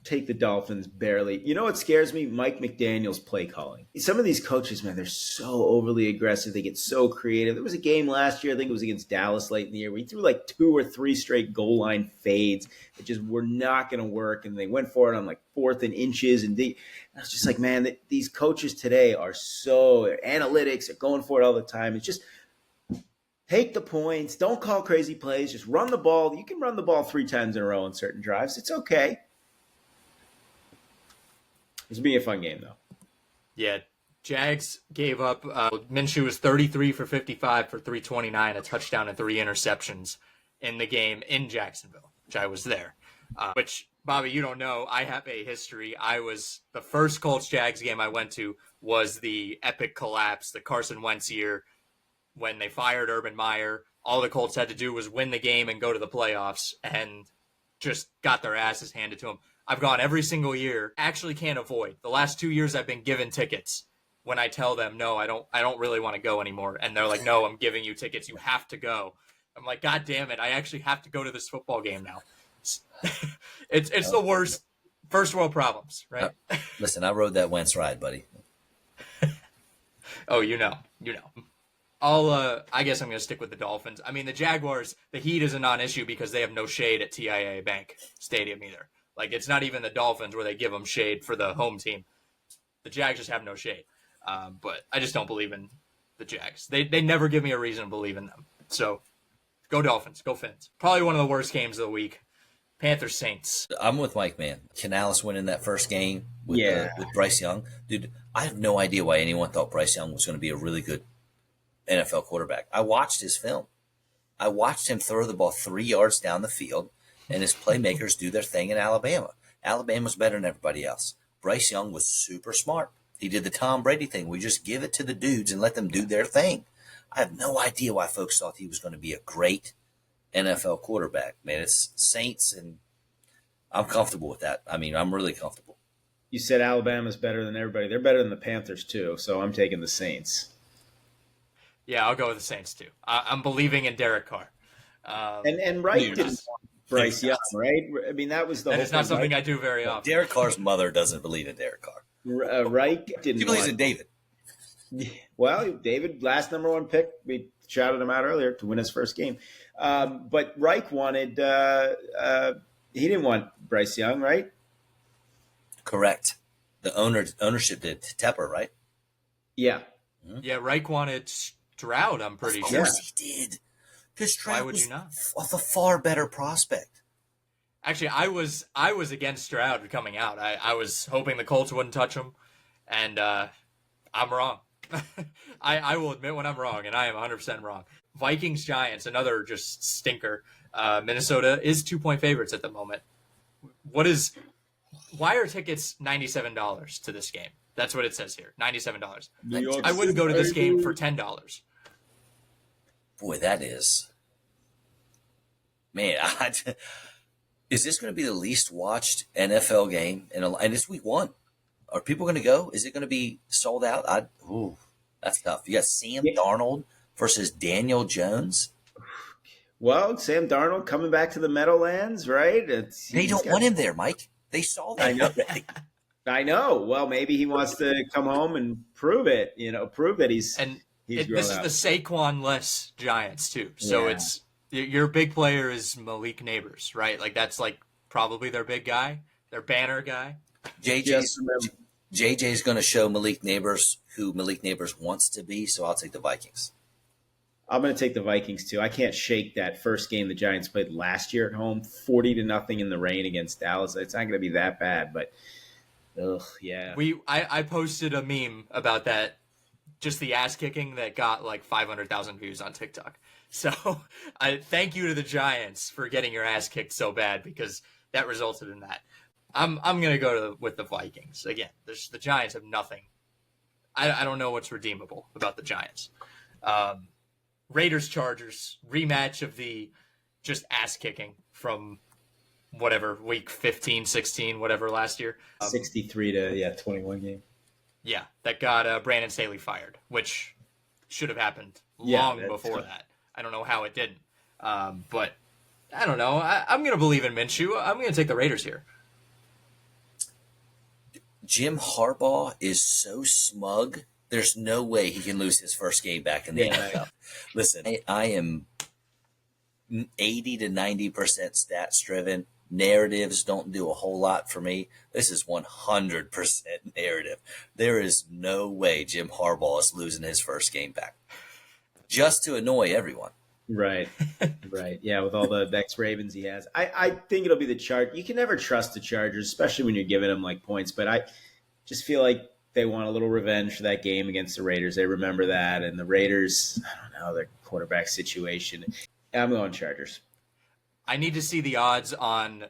take the Dolphins barely. You know what scares me? Mike McDaniel's play calling. Some of these coaches, man, they're so overly aggressive. They get so creative. There was a game last year, I think it was against Dallas late in the year, where he threw like 2 or 3 straight goal line fades that just were not going to work. And they went for it on like 4th and inches. And I was just like, man, these coaches today are so analytics, are going for it all the time. It's just take the points. Don't call crazy plays. Just run the ball. You can run the ball 3 times in a row on certain drives. It's okay. This will be a fun game, though. Yeah, Jags gave up. Minshew was 33 for 55 for 329, a touchdown and 3 interceptions in the game in Jacksonville, which I was there. Which, Bobby, you don't know, I have a history. The first Colts-Jags game I went to was the epic collapse, the Carson Wentz year, when they fired Urban Meyer. All the Colts had to do was win the game and go to the playoffs, and just got their asses handed to them. I've gone every single year. Actually can't avoid. The last 2 years I've been given tickets when I tell them, no, I don't really want to go anymore. And they're like, no, I'm giving you tickets. You have to go. I'm like, God damn it. I actually have to go to this football game now. It's the worst. First world problems, right? Listen, I rode that Wentz ride, buddy. Oh, you know. I guess I'm going to stick with the Dolphins. I mean, the Jaguars, the heat is a non-issue because they have no shade at TIAA Bank Stadium either. Like, it's not even the Dolphins where they give them shade for the home team. The Jags just have no shade. But I just don't believe in the Jags. They never give me a reason to believe in them. So, go Dolphins. Go Fins. Probably one of the worst games of the week. Panthers Saints. I'm with Mike, man. Canales winning that first game with Bryce Young. Dude, I have no idea why anyone thought Bryce Young was going to be a really good NFL quarterback. I watched his film. I watched him throw the ball 3 yards down the field, and his playmakers do their thing in Alabama. Alabama's better than everybody else. Bryce Young was super smart. He did the Tom Brady thing. We just give it to the dudes and let them do their thing. I have no idea why folks thought he was going to be a great NFL quarterback. Man, it's Saints, and I'm comfortable with that. I mean, I'm really comfortable. You said Alabama's better than everybody. They're better than the Panthers, too, so I'm taking the Saints. Yeah, I'll go with the Saints, too. I'm believing in Derek Carr. And Reich didn't want Bryce Young, right? I mean, that was the whole thing. That is not something I do very often. Derek Carr's mother doesn't believe in Derek Carr. Reich didn't She believes in David. Well, David, last number 1 pick. We shouted him out earlier to win his first game. But Reich wanted he didn't want Bryce Young, right? Correct. The ownership did. Tepper, right? Yeah. Yeah, Reich wanted Stroud, I'm pretty sure. Of course he did. Because Stroud Why would you not? was a far better prospect. Actually, I was against Stroud coming out. I was hoping the Colts wouldn't touch him, and I'm wrong. I will admit when I'm wrong, and I am 100% wrong. Vikings-Giants, another just stinker. Minnesota is 2-point favorites at the moment. Why are tickets $97 to this game? That's what it says here, $97. I wouldn't go to this game for $10. Boy, that is. Man, Is this going to be the least watched NFL game? And it's week 1. Are people going to go? Is it going to be sold out? That's tough. You got Sam Darnold versus Daniel Jones. Well, Sam Darnold coming back to the Meadowlands, right? They don't want him there, Mike. They saw that already. I know. Well, maybe he wants to come home and prove it. Prove that he's this is the Saquon-less Giants too. So it's your big player is Malik Neighbors, right? Like that's like probably their big guy, their banner guy. JJ's going to show Malik Neighbors who Malik Neighbors wants to be. So I'll take the Vikings. I'm going to take the Vikings too. I can't shake that first game the Giants played last year at home, 40-0 in the rain against Dallas. It's not going to be that bad, but yeah. I posted a meme about that, just the ass kicking that got like 500,000 views on TikTok. So I thank you to the Giants for getting your ass kicked so bad because that resulted in that. I'm going to go with the Vikings again. The Giants have nothing. I don't know what's redeemable about the Giants. Raiders Chargers rematch of the just ass kicking from whatever week 15, 16, whatever last year. 63 to 21 game. Yeah, that got Brandon Staley fired, which should have happened long before that. I don't know how it didn't. But I don't know. I'm going to believe in Minshew. I'm going to take the Raiders here. Jim Harbaugh is so smug. There's no way he can lose his first game back in the NFL. Listen, I am 80 to 90% stats driven. Narratives don't do a whole lot for me. This is 100% narrative. There is no way Jim Harbaugh is losing his first game back just to annoy everyone. Right. Yeah, with all the ex-Ravens he has. I think it'll be the Chargers. You can never trust the Chargers, especially when you're giving them like points. But I just feel like they want a little revenge for that game against the Raiders. They remember that. And the Raiders, I don't know, their quarterback situation. I'm going Chargers. I need to see the odds on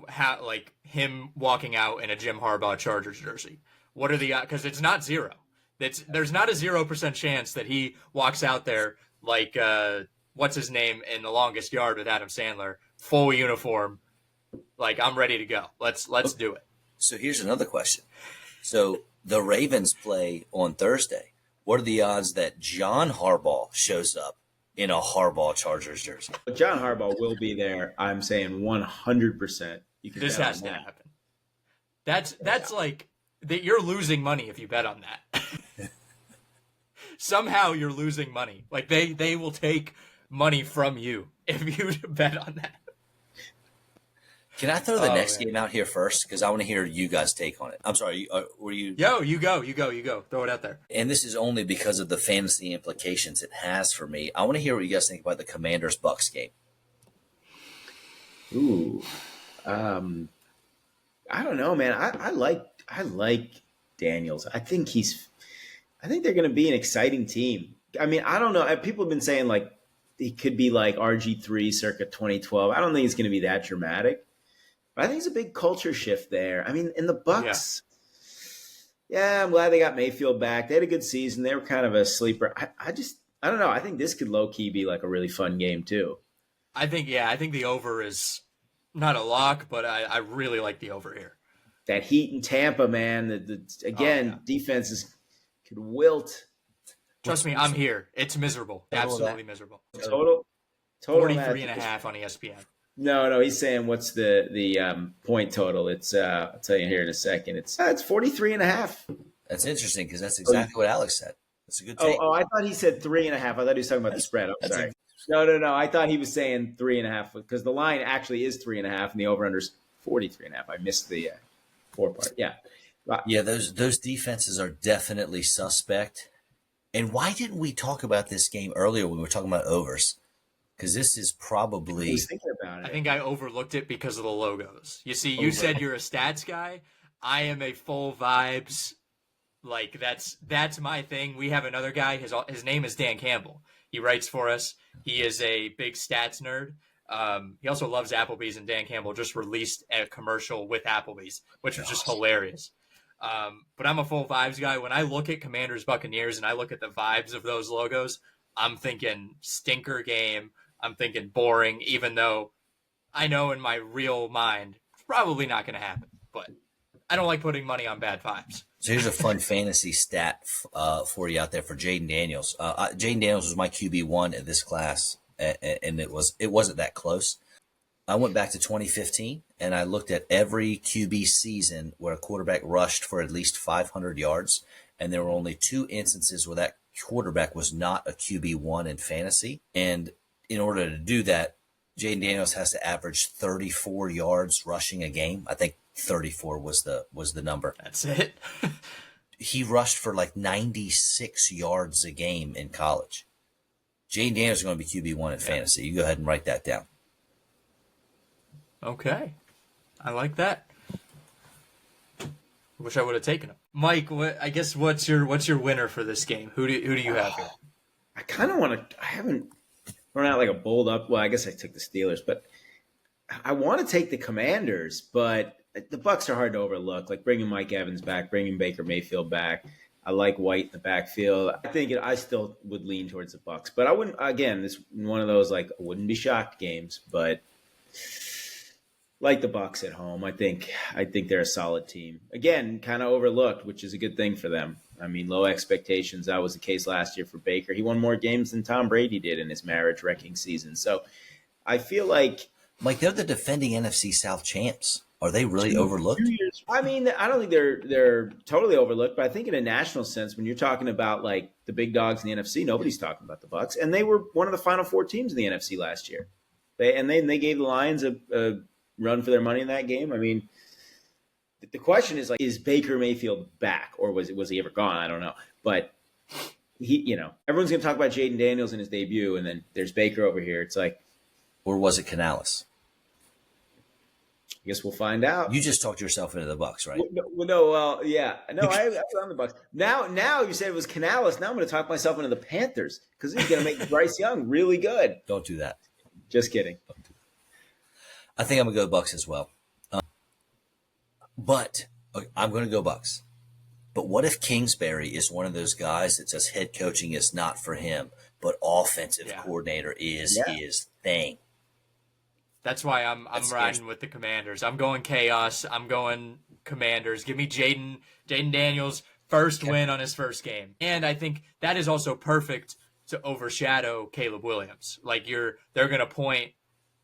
how, like, him walking out in a Jim Harbaugh Chargers jersey. What are the odds? Because it's not zero. There's not a 0% chance that he walks out there like, what's his name in The Longest Yard with Adam Sandler, full uniform. Like, I'm ready to go. Let's do it. So here's another question. So the Ravens play on Thursday. What are the odds that John Harbaugh shows up in a Harbaugh Chargers jersey? John Harbaugh will be there. I'm saying 100%. This has to happen. That's like that. You're losing money if you bet on that. Somehow you're losing money. Like they will take money from you if you bet on that. Can I throw the next game out here first? Because I want to hear you guys' take on it. I'm sorry, were you? Yo, you go. Throw it out there. And this is only because of the fantasy implications it has for me. I want to hear what you guys think about the Commanders-Bucks game. Ooh, I don't know, man. I like Daniels. I think they're going to be an exciting team. I mean, I don't know. People have been saying like he could be like RG3 circa 2012. I don't think it's going to be that dramatic. But I think it's a big culture shift there. I mean, in the Bucks, I'm glad they got Mayfield back. They had a good season. They were kind of a sleeper. I don't know. I think this could low key be like a really fun game too. I think the over is not a lock, but I really like the over here. That heat in Tampa, man. Defenses could wilt. Trust me, I'm here. It's miserable. Absolutely miserable. Total 43.5 on ESPN. No, he's saying what's the point total? It's I'll tell you here in a second. It's 43.5. That's interesting because that's exactly what Alex said. That's a good take. I thought he said 3.5. I thought he was talking about the spread. I'm sorry. No. I thought he was saying 3.5 because the line actually is 3.5 and the over under's 43.5. I missed the 4 part. Yeah. Yeah, those defenses are definitely suspect. And why didn't we talk about this game earlier when we were talking about overs? Because this is probably. I was thinking about it. I think I overlooked it because of the logos. You see, you said you're a stats guy. I am a full vibes. Like that's my thing. We have another guy. His name is Dan Campbell. He writes for us. He is a big stats nerd. He also loves Applebee's, and Dan Campbell just released a commercial with Applebee's, which was just hilarious. But I'm a full vibes guy. When I look at Commanders Buccaneers and I look at the vibes of those logos, I'm thinking stinker game. I'm thinking boring, even though I know in my real mind, it's probably not going to happen, but I don't like putting money on bad vibes. So here's a fun fantasy stat for you out there for Jaden Daniels. Jaden Daniels was my QB1 in this class, and it wasn't that close. I went back to 2015 and I looked at every QB season where a quarterback rushed for at least 500 yards, and there were only 2 instances where that quarterback was not a QB1 in fantasy. And in order to do that, Jaden Daniels has to average 34 yards rushing a game. I think 34 was the number. That's it. He rushed for like 96 yards a game in college. Jaden Daniels is going to be QB1 in fantasy. You go ahead and write that down. Okay. I like that. Wish I would have taken him. Mike, what's your winner for this game? Who do you have here? I kind of want to. I haven't run out like a bold up. Well, I guess I took the Steelers, but I want to take the Commanders. But the Bucs are hard to overlook. Like bringing Mike Evans back, bringing Baker Mayfield back. I like White in the backfield. I still would lean towards the Bucs, but I wouldn't. Again, this is one of those like I wouldn't be shocked games, but. Like the Bucs at home, I think they're a solid team. Again, kind of overlooked, which is a good thing for them. I mean, low expectations. That was the case last year for Baker. He won more games than Tom Brady did in his marriage-wrecking season. So I feel like they're the defending NFC South champs. Are they really overlooked? I mean, I don't think they're totally overlooked, but I think in a national sense, when you're talking about like the big dogs in the NFC, nobody's talking about the Bucs, and they were one of the Final Four teams in the NFC last year. They gave the Lions a run for their money in that game. I mean, the question is like, is Baker Mayfield back, or was he ever gone? I don't know. But everyone's going to talk about Jaden Daniels in his debut, and then there's Baker over here. It's like, or was it Canales? I guess we'll find out. You just talked yourself into the Bucs, right? Yeah. No, I was on the Bucs. Now you said it was Canales. Now I'm going to talk myself into the Panthers because he's going to make Bryce Young really good. Don't do that. Just kidding. I think I'm going to go Bucs as well. But I'm going to go Bucs. But what if Kingsbury is one of those guys that says head coaching is not for him, but offensive coordinator is his thing? That's why I'm riding with the Commanders. I'm going chaos. I'm going Commanders. Give me Jaden Daniels first win on his first game. And I think that is also perfect to overshadow Caleb Williams. Like they're going to point,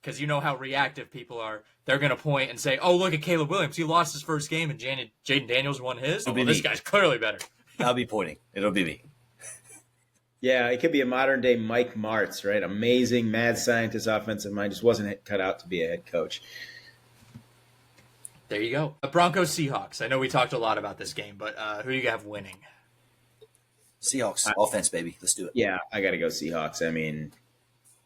because you know how reactive people are. They're going to point and say, oh, look at Caleb Williams. He lost his first game and Jaden Daniels won his. This guy's clearly better. I'll be pointing. It'll be me. Yeah, it could be a modern-day Mike Martz, right? Amazing, mad scientist, offensive mind. Just wasn't cut out to be a head coach. There you go. Broncos Seahawks. I know we talked a lot about this game, but who do you have winning? Seahawks. Offense, baby. Let's do it. Yeah, I got to go Seahawks. I mean,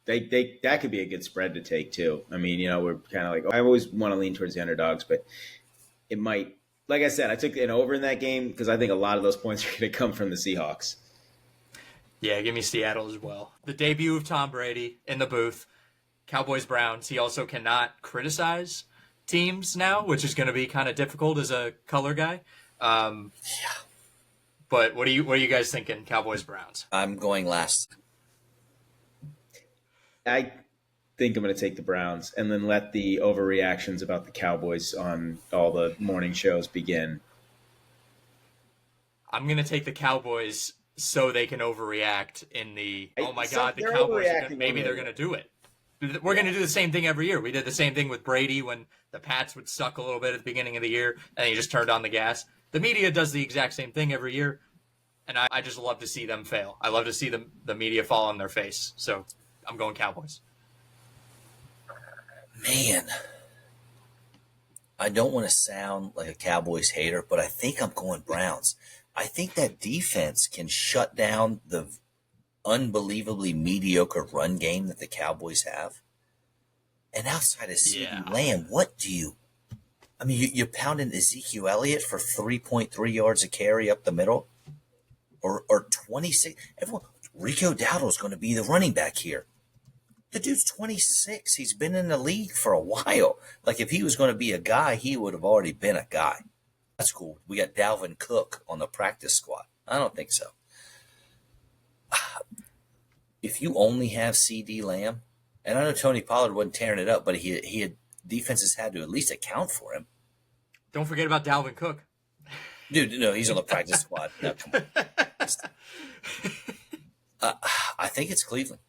they that could be a good spread to take, too. I mean, we're kind of like, I always want to lean towards the underdogs, but it might. Like I said, I took an over in that game because I think a lot of those points are going to come from the Seahawks. Yeah, give me Seattle as well. The debut of Tom Brady in the booth. Cowboys-Browns. He also cannot criticize teams now, which is going to be kind of difficult as a color guy. But what are you guys thinking, Cowboys-Browns? I'm going last. I think I'm going to take the Browns and then let the overreactions about the Cowboys on all the morning shows begin. I'm going to take the Cowboys so they can overreact in the, oh my God, the they're Cowboys, overreacting maybe they're going to do it. We're going to do the same thing every year. We did the same thing with Brady when the Pats would suck a little bit at the beginning of the year and he just turned on the gas. The media does the exact same thing every year, and I just love to see them fail. I love to see the media fall on their face. So I'm going Cowboys. Man, I don't want to sound like a Cowboys hater, but I think I'm going Browns. I think that defense can shut down the unbelievably mediocre run game that the Cowboys have. And outside of CeeDee Lamb, you're pounding Ezekiel Elliott for 3.3 yards a carry up the middle? Or 26? Rico Dowdle's going to be the running back here. The dude's 26. He's been in the league for a while. Like, if he was going to be a guy, he would have already been a guy. That's cool. We got Dalvin Cook on the practice squad. I don't think so. If you only have CeeDee Lamb, And I know Tony Pollard wasn't tearing it up, but he had defenses had to at least account for him. Don't forget about Dalvin Cook. Dude, no, he's on the practice squad. No, come on. I think it's Cleveland.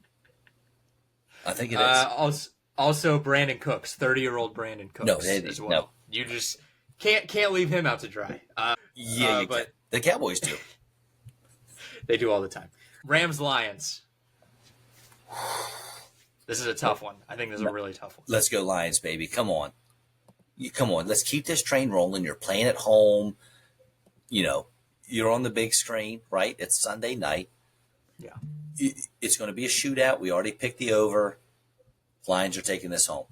I think it is. Also, Brandon Cooks, 30-year-old Brandon Cooks as well. No. You just can't leave him out to dry. But the Cowboys do. They do all the time. Rams Lions. This is a tough one. I think this is a really tough one. Let's go Lions, baby. Come on. Come on. Let's keep this train rolling. You're playing at home. You know, you're on the big screen, right? It's Sunday night. Yeah. It's going to be a shootout. We already picked the over. Lions are taking this home.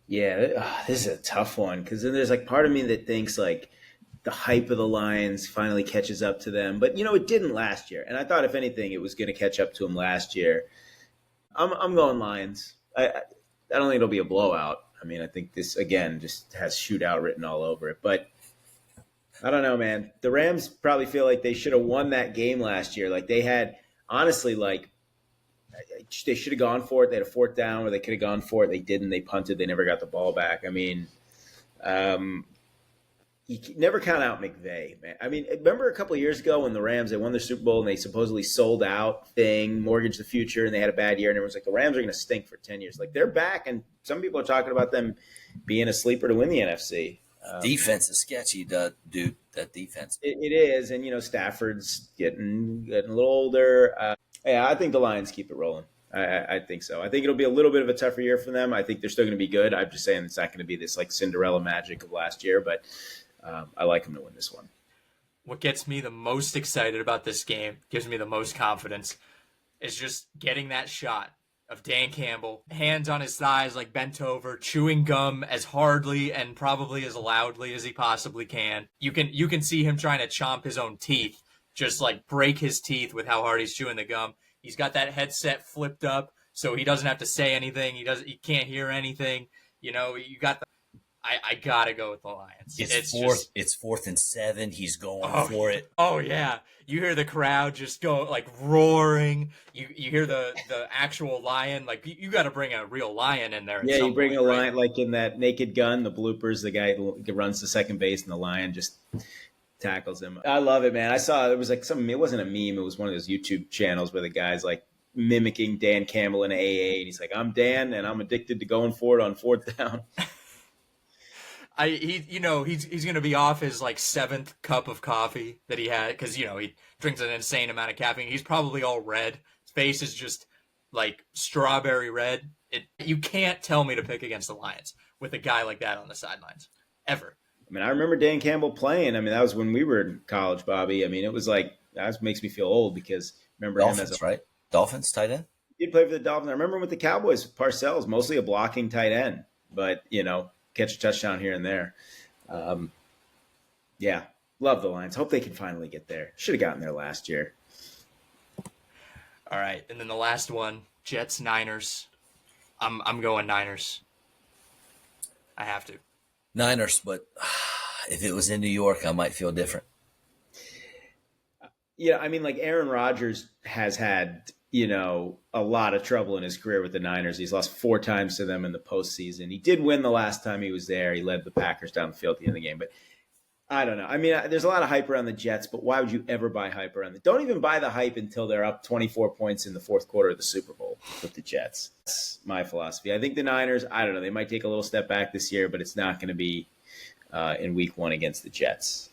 Yeah, this is a tough one because then there's like part of me that thinks like the hype of the Lions finally catches up to them. But, it didn't last year. And I thought, if anything, it was going to catch up to them last year. I'm going Lions. I don't think it'll be a blowout. I mean, I think this, again, just has shootout written all over it. But I don't know, man. The Rams probably feel like they should have won that game last year. Like they had, honestly, like they should have gone for it. They had a fourth down where they could have gone for it. They didn't. They punted. They never got the ball back. I mean, you can never count out McVay, man. I mean, remember a couple of years ago when the Rams, they won the Super Bowl and they supposedly sold out thing, mortgaged the future, and they had a bad year, and everyone's like, the Rams are going to stink for 10 years. Like, they're back, and some people are talking about them being a sleeper to win the NFC. Defense is sketchy, dude. That defense. It is, and, Stafford's getting a little older. Yeah, I think the Lions keep it rolling. I think so. I think it'll be a little bit of a tougher year for them. I think they're still going to be good. I'm just saying it's not going to be this, like, Cinderella magic of last year, but I like them to win this one. What gets me the most excited about this game, gives me the most confidence, is just getting that shot of Dan Campbell, hands on his thighs, like bent over, chewing gum as hardly and probably as loudly as he possibly can. You can see him trying to chomp his own teeth, just like break his teeth with how hard he's chewing the gum. He's got that headset flipped up so he doesn't have to say anything. He can't hear anything. You got the I gotta go with the Lions. It's 4th and 7. He's going for it. Oh yeah, you hear the crowd just go like roaring. You hear the actual lion. Like you got to bring a real lion in there. Yeah, you bring a lion like in that Naked Gun, the bloopers. The guy runs to second base and the lion just tackles him. I love it, man. I saw it was like something. It wasn't a meme. It was one of those YouTube channels where the guy's like mimicking Dan Campbell in AA, and he's like, "I'm Dan, and I'm addicted to going for it on 4th down." He's gonna be off his like 7th cup of coffee that he had because he drinks an insane amount of caffeine. He's probably all red. His face is just like strawberry red. You can't tell me to pick against the Lions with a guy like that on the sidelines ever. I mean, I remember Dan Campbell playing. I mean, that was when we were in college, Bobby. I mean, it was like that makes me feel old because remember Dolphins, him as right? Dolphins tight end. He played for the Dolphins. I remember him with the Cowboys, Parcells, mostly a blocking tight end, but catch a touchdown here and there. Yeah, love the Lions. Hope they can finally get there. Should have gotten there last year. All right, and then the last one, Jets Niners. I'm going Niners. I have to. Niners, but if it was in New York, I might feel different. Yeah, I mean, like Aaron Rodgers has had a lot of trouble in his career with the Niners. He's lost 4 times to them in the postseason. He did win the last time he was there. He led the Packers down the field at the end of the game. But I don't know. I mean, there's a lot of hype around the Jets, but why would you ever buy hype around them? Don't even buy the hype until they're up 24 points in the 4th quarter of the Super Bowl with the Jets. That's my philosophy. I think the Niners, I don't know, they might take a little step back this year, but it's not going to be in week 1 against the Jets.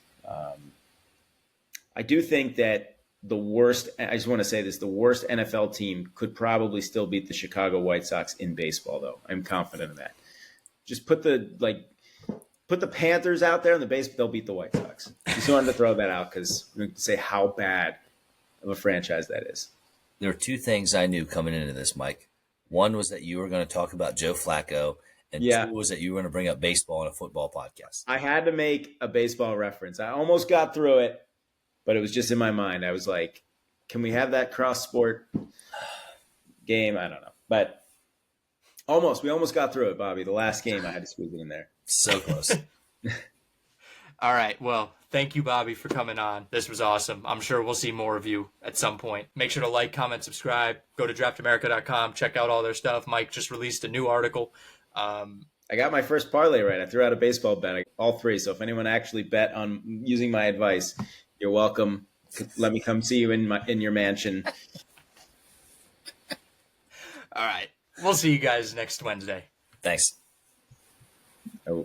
I do think that I just want to say this, the worst NFL team could probably still beat the Chicago White Sox in baseball, though. I'm confident in that. Just put the Panthers out there in the base, they'll beat the White Sox. Just wanted to throw that out because we can say how bad of a franchise that is. There were 2 things I knew coming into this, Mike. One was that you were going to talk about Joe Flacco, and 2 was that you were going to bring up baseball on a football podcast. I had to make a baseball reference. I almost got through it, but it was just in my mind. I was like, can we have that cross-sport game? I don't know. But we almost got through it, Bobby. The last game, I had to squeeze it in there. So close. All All right. Well, thank you, Bobby, for coming on. This was awesome. I'm sure we'll see more of you at some point. Make sure to like, comment, subscribe. Go to draftamerica.com. Check out all their stuff. Mike just released a new article. I got my first parlay right. I threw out a baseball bet. I got all three. So if anyone actually bet on using my advice, you're welcome. Let me come see you in your mansion. All right. We'll see you guys next Wednesday. Thanks. Oh.